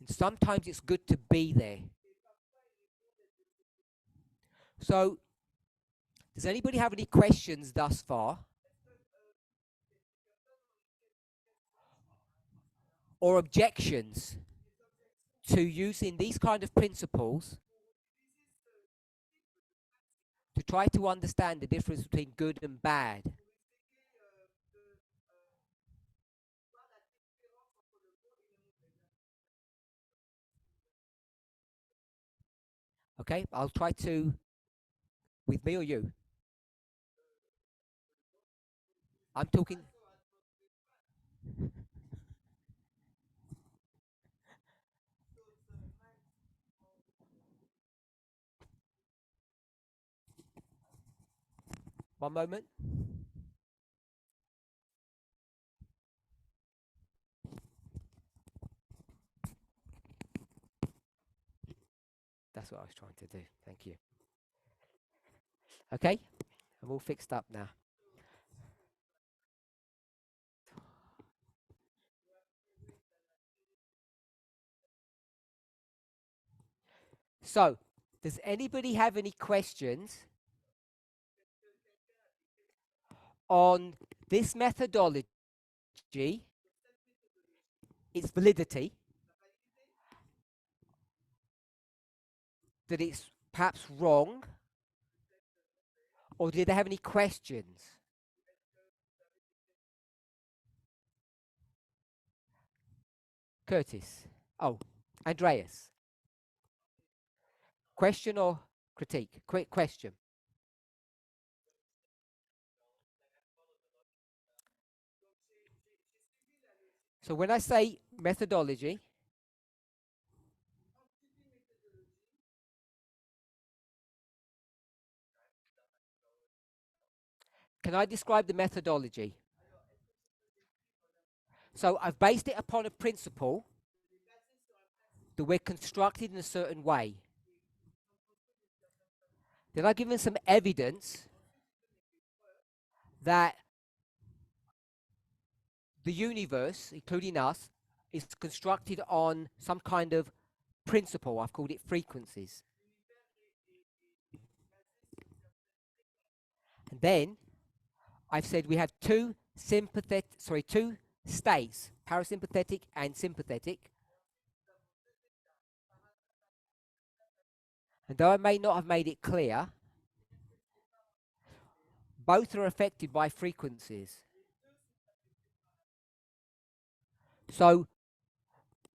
And sometimes it's good to be there. So, does anybody have any questions thus far? Or objections to using these kind of principles to try to understand the difference between good and bad? Okay, I'll try to, with me or you? I'm talking. One moment. That's what I was trying to do. Thank you. Okay, I'm all fixed up now. So, does anybody have any questions on this methodology, its validity, that it's perhaps wrong, or did they have any questions? Curtis. Oh, Andreas. Question or critique? Quick question. So when I say methodology, can I describe the methodology? So I've based it upon a principle that we're constructed in a certain way. Then I've given some evidence that the universe, including us, is constructed on some kind of principle. I've called it frequencies. And then I've said we have two states, parasympathetic and sympathetic. And though I may not have made it clear, both are affected by frequencies. So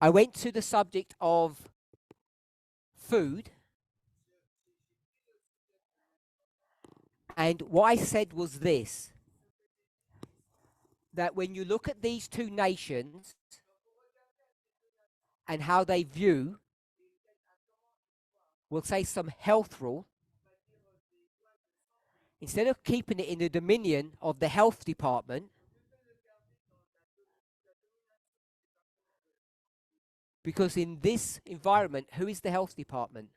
I went to the subject of food, and what I said was this, that when you look at these two nations and how they view, we'll say, some health rule, instead of keeping it in the dominion of the health department, because in this environment, who is the health department?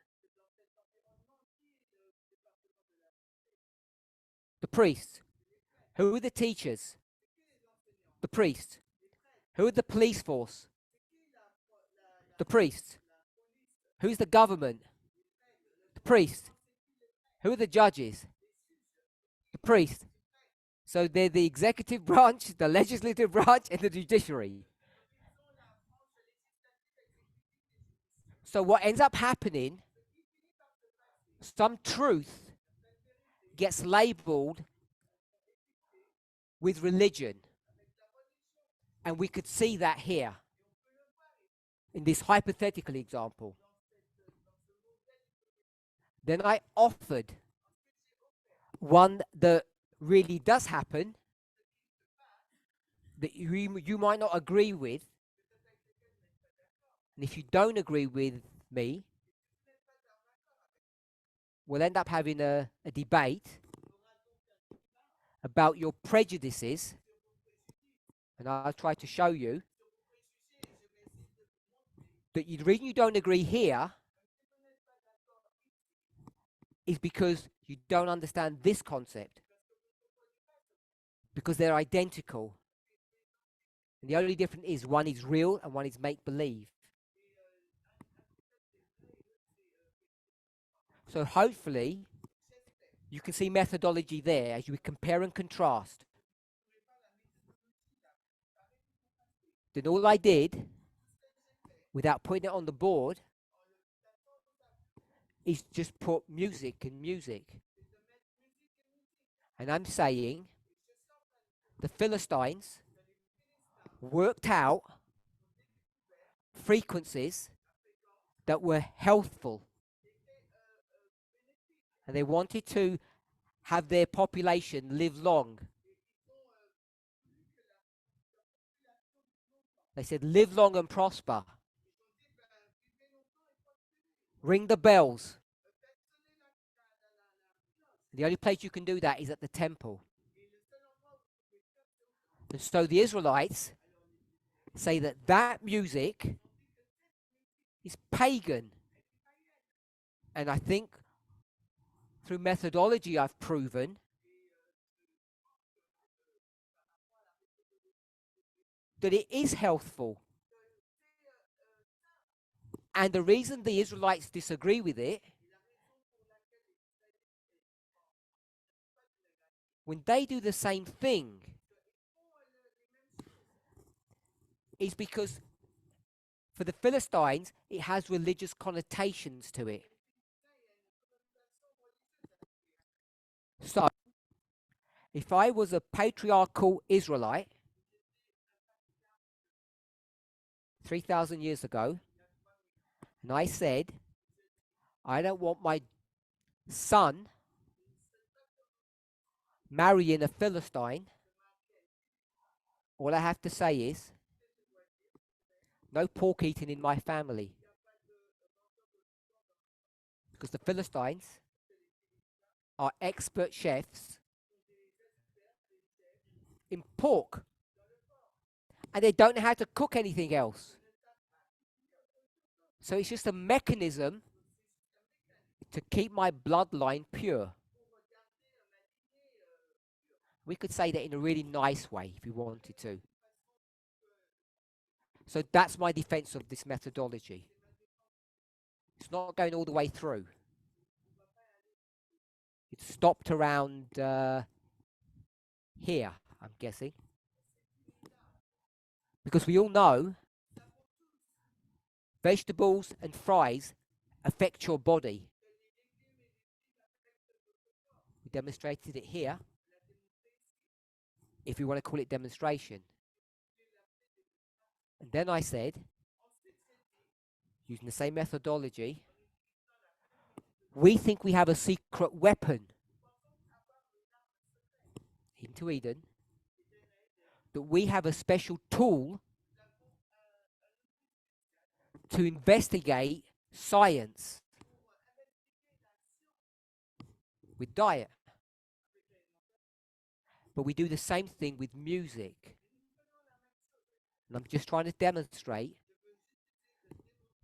The priests. Who are the teachers? The priests. Who are the police force? The priests. Who's the government? The priest. Who are the judges? The priest. So they're the executive branch, the legislative branch, and the judiciary. So what ends up happening, some truth gets labeled with religion. And we could see that here in this hypothetical example. Then I offered one that really does happen, that you might not agree with. And if you don't agree with me, we'll end up having a debate about your prejudices. And I'll try to show you that the reason you don't agree here is because you don't understand this concept. Because they're identical. And the only difference is one is real and one is make-believe. So hopefully, you can see methodology there as you compare and contrast. Then all I did, without putting it on the board, is just put music and music. And I'm saying the Philistines worked out frequencies that were healthful. And they wanted to have their population live long. They said, live long and prosper. Ring the bells. The only place you can do that is at the temple. And so the Israelites say that that music is pagan. And I think through methodology I've proven that it is healthful. And the reason the Israelites disagree with it, when they do the same thing, is because for the Philistines, it has religious connotations to it. So, if I was a patriarchal Israelite 3,000 years ago, and I said, I don't want my son marrying a Philistine, all I have to say is, no pork eating in my family. Because the Philistines are expert chefs in pork. and they don't know how to cook anything else. So it's just a mechanism to keep my bloodline pure. We could say that in a really nice way if we wanted to. So that's my defense of this methodology. It's not going all the way through. It stopped around here, I'm guessing. Because we all know vegetables and fries affect your body. We demonstrated it here, if you want to call it demonstration. And then I said, using the same methodology, we think we have a secret weapon into Eden, that we have a special tool to investigate science with diet. But we do the same thing with music. And I'm just trying to demonstrate,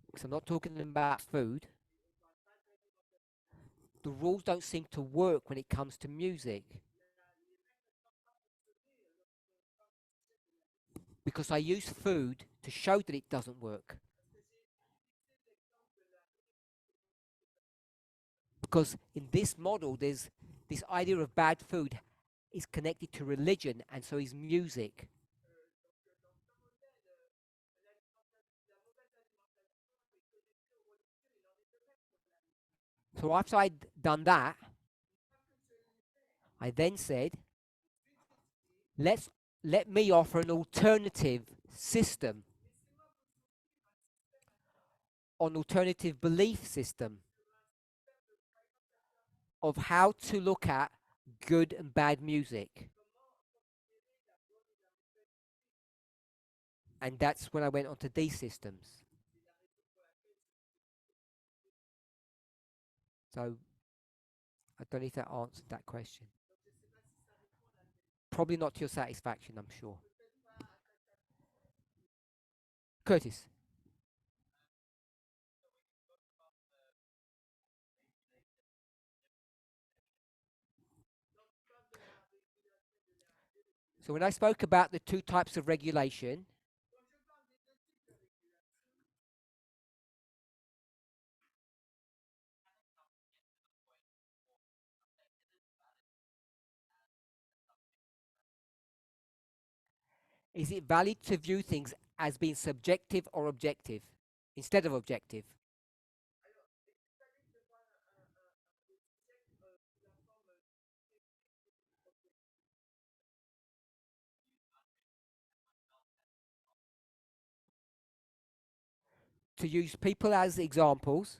because I'm not talking about food, the rules don't seem to work when it comes to music. Because I use food to show that it doesn't work. Because in this model, there's this idea of bad food is connected to religion, and so is music. So after I'd done that, I then said, let me offer an alternative system, an alternative belief system of how to look at good and bad music. And that's when I went on to these systems. So I don't know if that answered that question. Probably not to your satisfaction, I'm sure. Curtis. So when I spoke about the two types of regulation, is it valid to view things as being subjective or objective instead of objective? To use people as examples,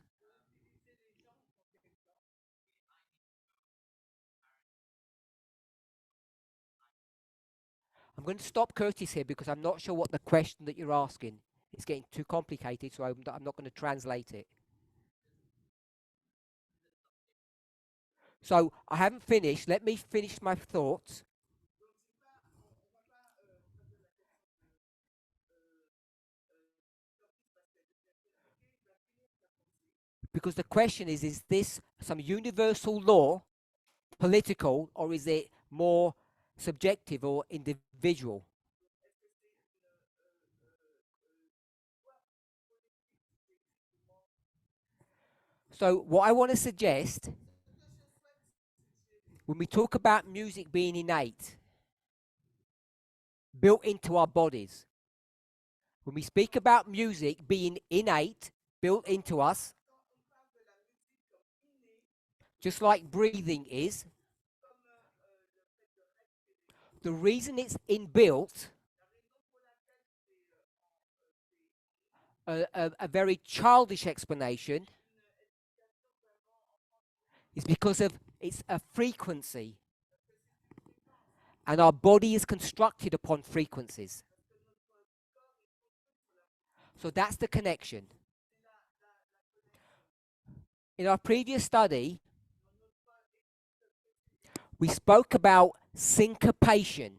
I'm going to stop Curtis here because I'm not sure what the question that you're asking. It's getting too complicated, so I'm not going to translate it. So I haven't finished. Let me finish my thoughts. Because the question is this some universal law, political, or is it more subjective or individual? So what I want to suggest, when we talk about music being innate, built into our bodies, when we speak about music being innate, built into us, just like breathing is, the reason it's inbuilt, a very childish explanation, is because of it's a frequency. And our body is constructed upon frequencies. So that's the connection. In our previous study, we spoke about syncopation.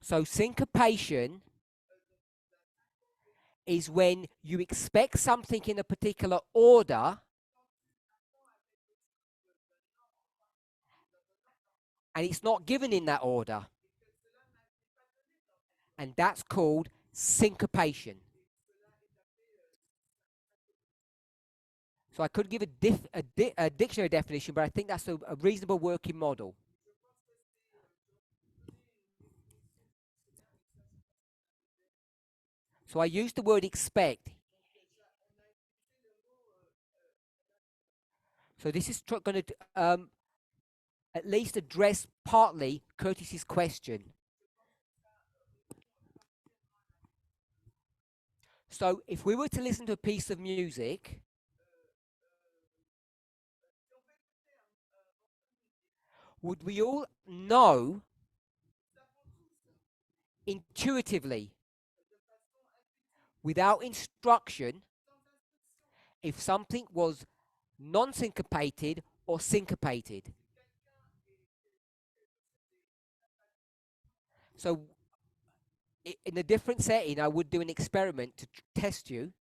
So syncopation is when you expect something in a particular order and it's not given in that order. And that's called syncopation. So I could give a dictionary definition, but I think that's a reasonable working model. So I use the word expect. So this is going to at least address partly Curtis's question. So if we were to listen to a piece of music, would we all know intuitively, without instruction, if something was non-syncopated or syncopated? So in a different setting, I would do an experiment to test you.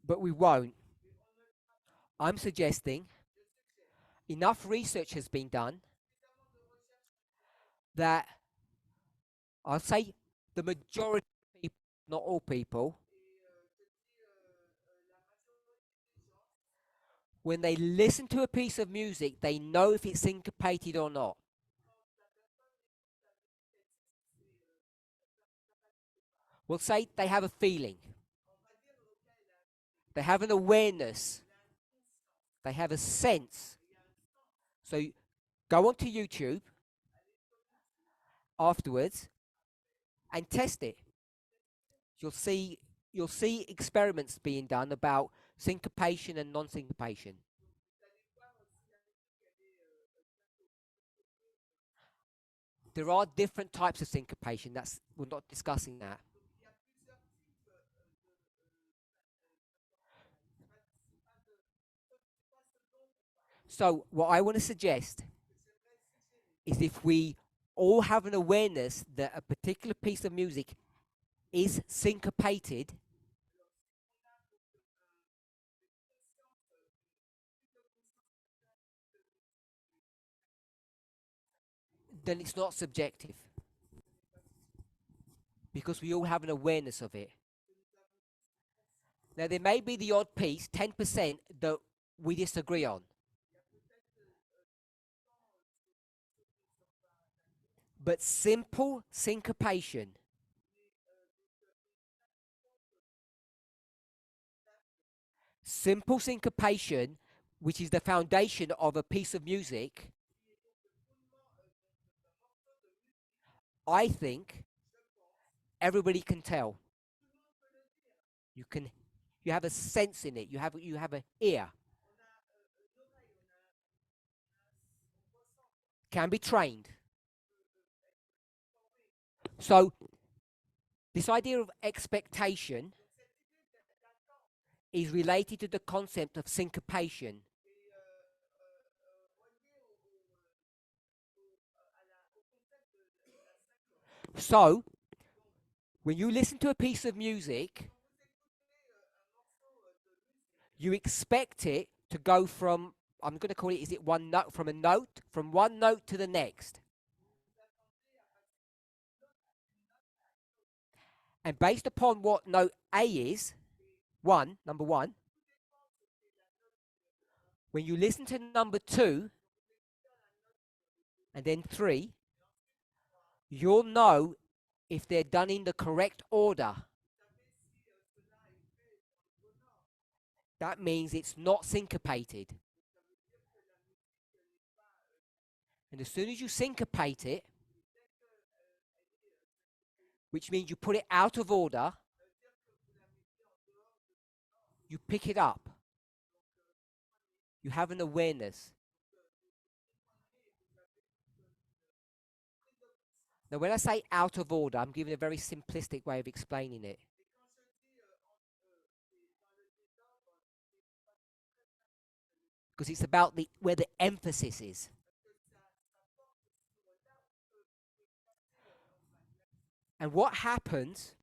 But we won't. I'm suggesting enough research has been done that I'll say the majority of people, not all people, when they listen to a piece of music, they know if it's syncopated or not. We'll say they have a feeling, they have an awareness, they have a sense. So go onto YouTube afterwards and test it. You'll see experiments being done about syncopation and non-syncopation. There are different types of syncopation. We're not discussing that. So what I want to suggest is if we all have an awareness that a particular piece of music is syncopated, then it's not subjective because we all have an awareness of it. Now, there may be the odd piece, 10%, that we disagree on. But simple syncopation, which is the foundation of a piece of music, I think everybody can tell. You have a sense in it. You have an ear. Can be trained. So this idea of expectation is related to the concept of syncopation. So when you listen to a piece of music, you expect it to go from, I'm going to call it, is it one note, from one note to the next. And based upon what note A is, number one, when you listen to number 2 and then 3, you'll know if they're done in the correct order. That means it's not syncopated. And as soon as you syncopate it, which means you put it out of order, you pick it up. You have an awareness. Now, when I say out of order, I'm giving a very simplistic way of explaining it. because it's about where the emphasis is. And what happens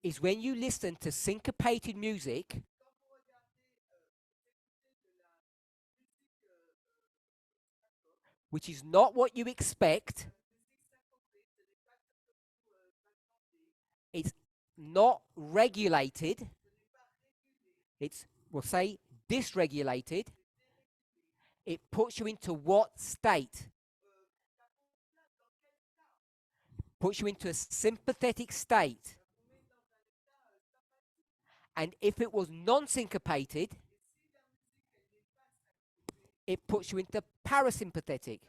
is when you listen to syncopated music, which is not what you expect, it's not regulated, it's, we'll say, dysregulated, it puts you into what state? Puts you into a sympathetic state. And if it was non-syncopated, it puts you into parasympathetic.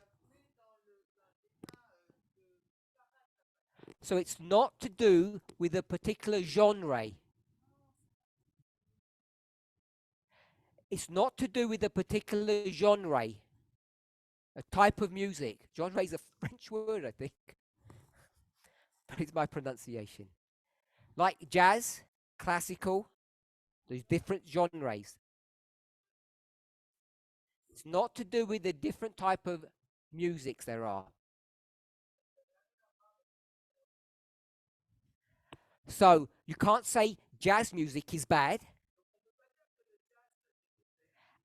So it's not to do with a particular genre. It's not to do with a particular genre, a type of music. Genre is a French word, I think. But it's my pronunciation. Like jazz, classical, there's different genres. It's not to do with the different type of musics there are. So you can't say jazz music is bad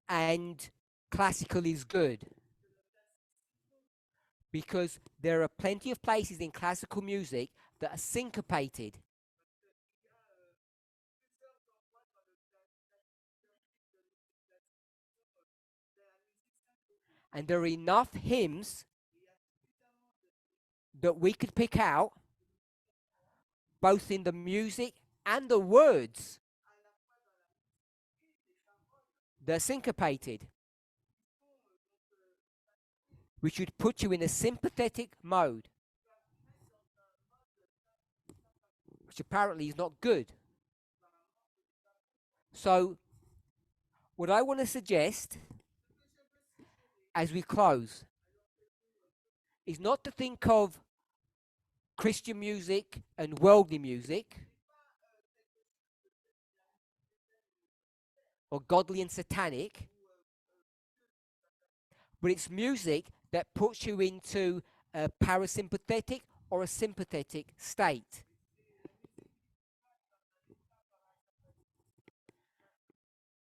and classical is good, because there are plenty of places in classical music that are syncopated. And there are enough hymns that we could pick out, both in the music and the words, they're syncopated, which would put you in a sympathetic mode, which apparently is not good. So what I want to suggest as we close is not to think of Christian music and worldly music, or godly and satanic, but it's music that puts you into a parasympathetic or a sympathetic state.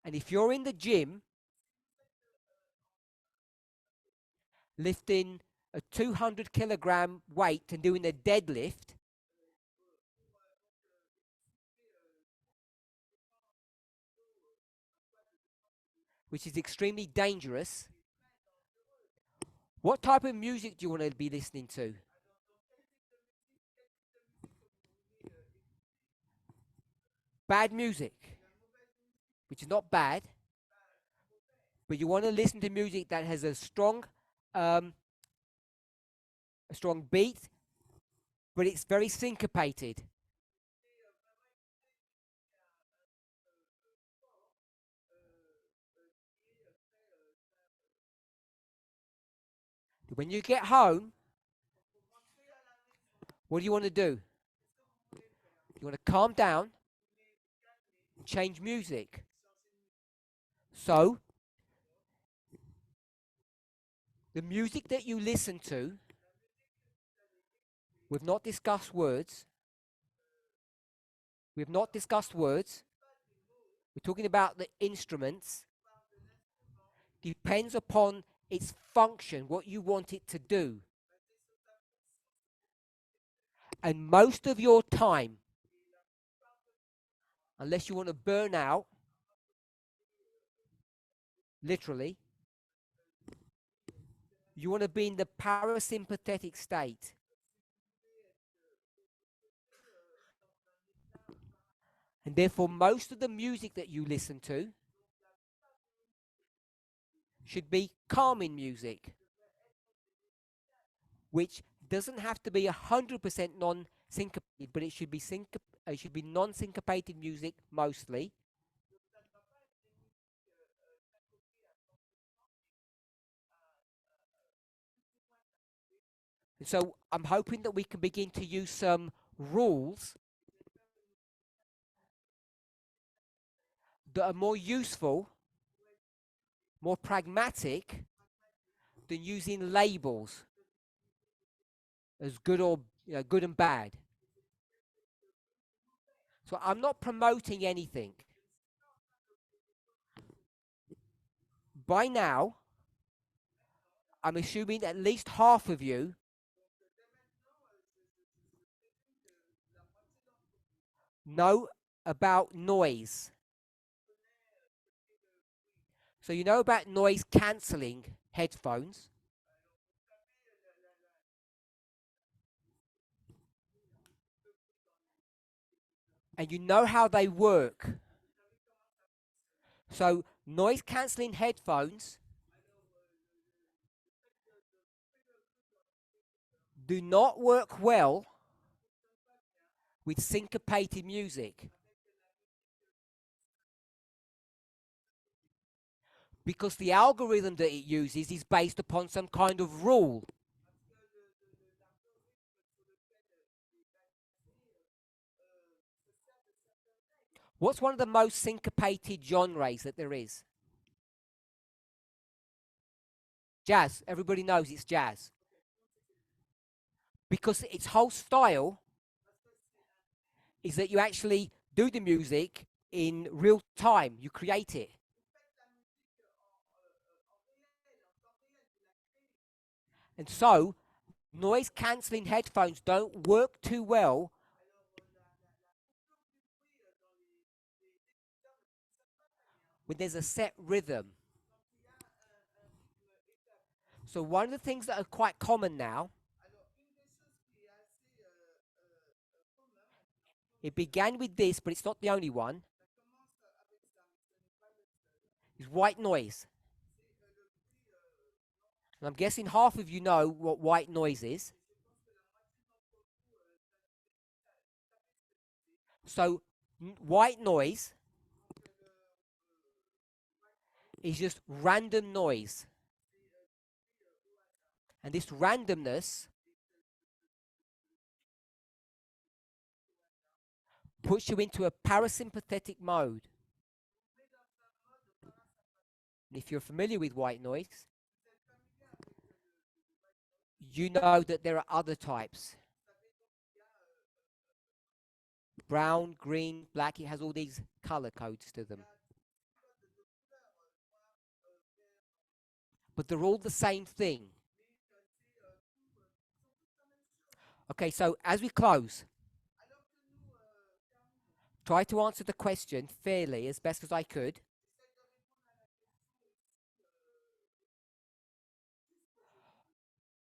And if you're in the gym lifting a 200-kilogram weight and doing a deadlift, which is extremely dangerous, what type of music do you want to be listening to? Bad music, which is not bad, but you want to listen to music that has a strong beat, but it's very syncopated. When you get home, what do you want to do? You want to calm down, change music. So, the music that you listen to, we've not discussed words. We've not discussed words. We're talking about the instruments. Depends upon its function, what you want it to do. And most of your time, unless you want to burn out, literally, you want to be in the parasympathetic state. And therefore, most of the music that you listen to should be calming music, which doesn't have to be 100% non-syncopated, but it should be non-syncopated music mostly. So I'm hoping that we can begin to use some rules that are more useful more pragmatic than using labels as good or good and bad. So I'm not promoting anything. By now, I'm assuming at least half of you know about noise. So you know about noise cancelling headphones. And you know how they work. So noise cancelling headphones do not work well with syncopated music because the algorithm that it uses is based upon some kind of rule. What's one of the most syncopated genres that there is? Jazz. Everybody knows it's jazz. Because its whole style is that you actually do the music in real time. You create it. And so, noise cancelling headphones don't work too well when there's a set rhythm. So one of the things that are quite common now, it began with this, but it's not the only one, is white noise. And I'm guessing half of you know what white noise is. So white noise is just random noise. And this randomness puts you into a parasympathetic mode. And if you're familiar with white noise, you know that there are other types. Brown, green, black, it has all these color codes to them. But they're all the same thing. Okay, so as we close, try to answer the question fairly as best as I could.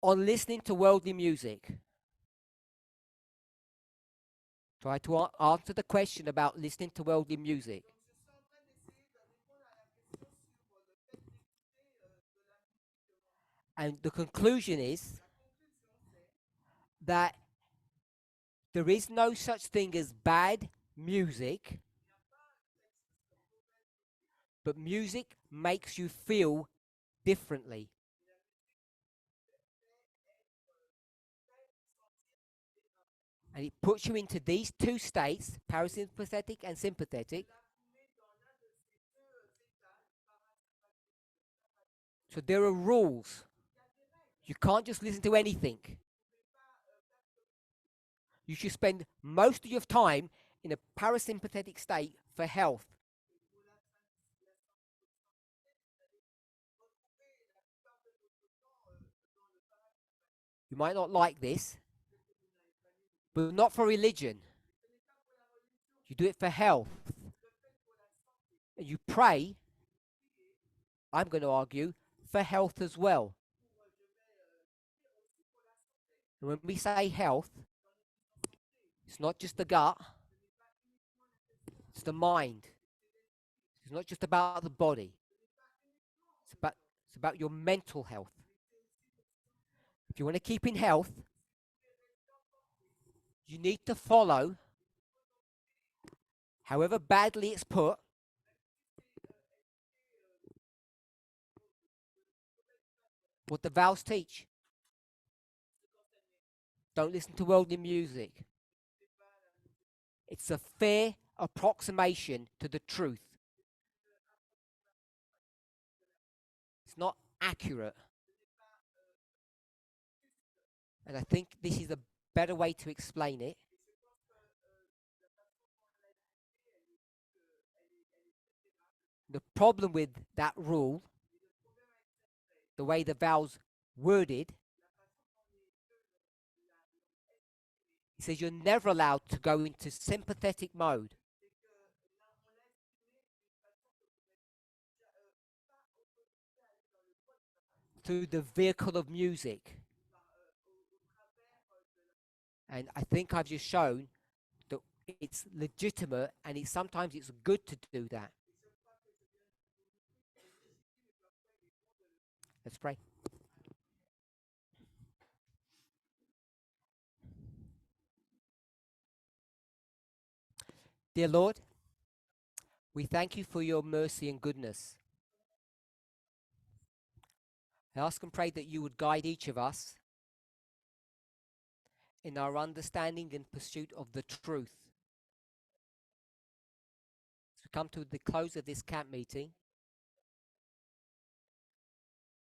On listening to worldly music. Try to answer the question about listening to worldly music. And the conclusion is that there is no such thing as bad music, but music makes you feel differently. And it puts you into these two states, parasympathetic and sympathetic. So there are rules. You can't just listen to anything. You should spend most of your time in a parasympathetic state for health. You might not like this, but not for religion. You do it for health. And you pray, I'm going to argue, for health as well. And when we say health, it's not just the gut, it's the mind. It's not just about the body. It's about your mental health. If you want to keep in health, you need to follow, however badly it's put, what the vows teach. Don't listen to worldly music. It's a fair approximation to the truth. accurate. And I think this is a better way to explain it. The problem with that rule, the way the vowel's worded, it says you're never allowed to go into sympathetic mode. Through the vehicle of music. And I think I've just shown that it's legitimate and sometimes it's good to do that. Let's pray. Dear Lord, we thank you for your mercy and goodness. I ask and pray that you would guide each of us in our understanding and pursuit of the truth. As we come to the close of this camp meeting,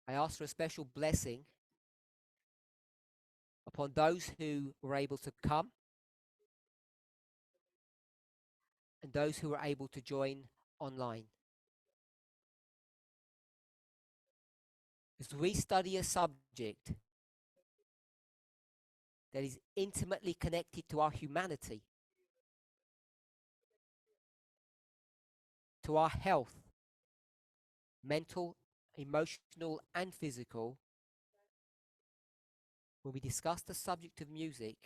I ask for a special blessing upon those who were able to come and those who were able to join online. As we study a subject that is intimately connected to our humanity, to our health, mental, emotional, and physical, when we discuss the subject of music,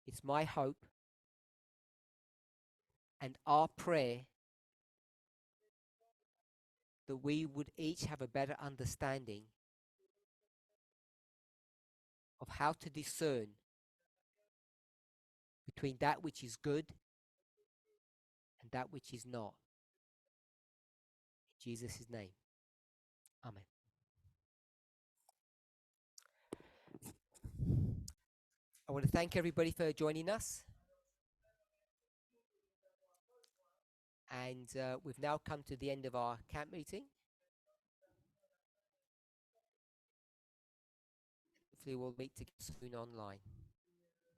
it's my hope and our prayer that we would each have a better understanding of how to discern between that which is good and that which is not. In Jesus' name, amen. I want to thank everybody for joining us. And we've now come to the end of our camp meeting. Hopefully we'll meet again soon online.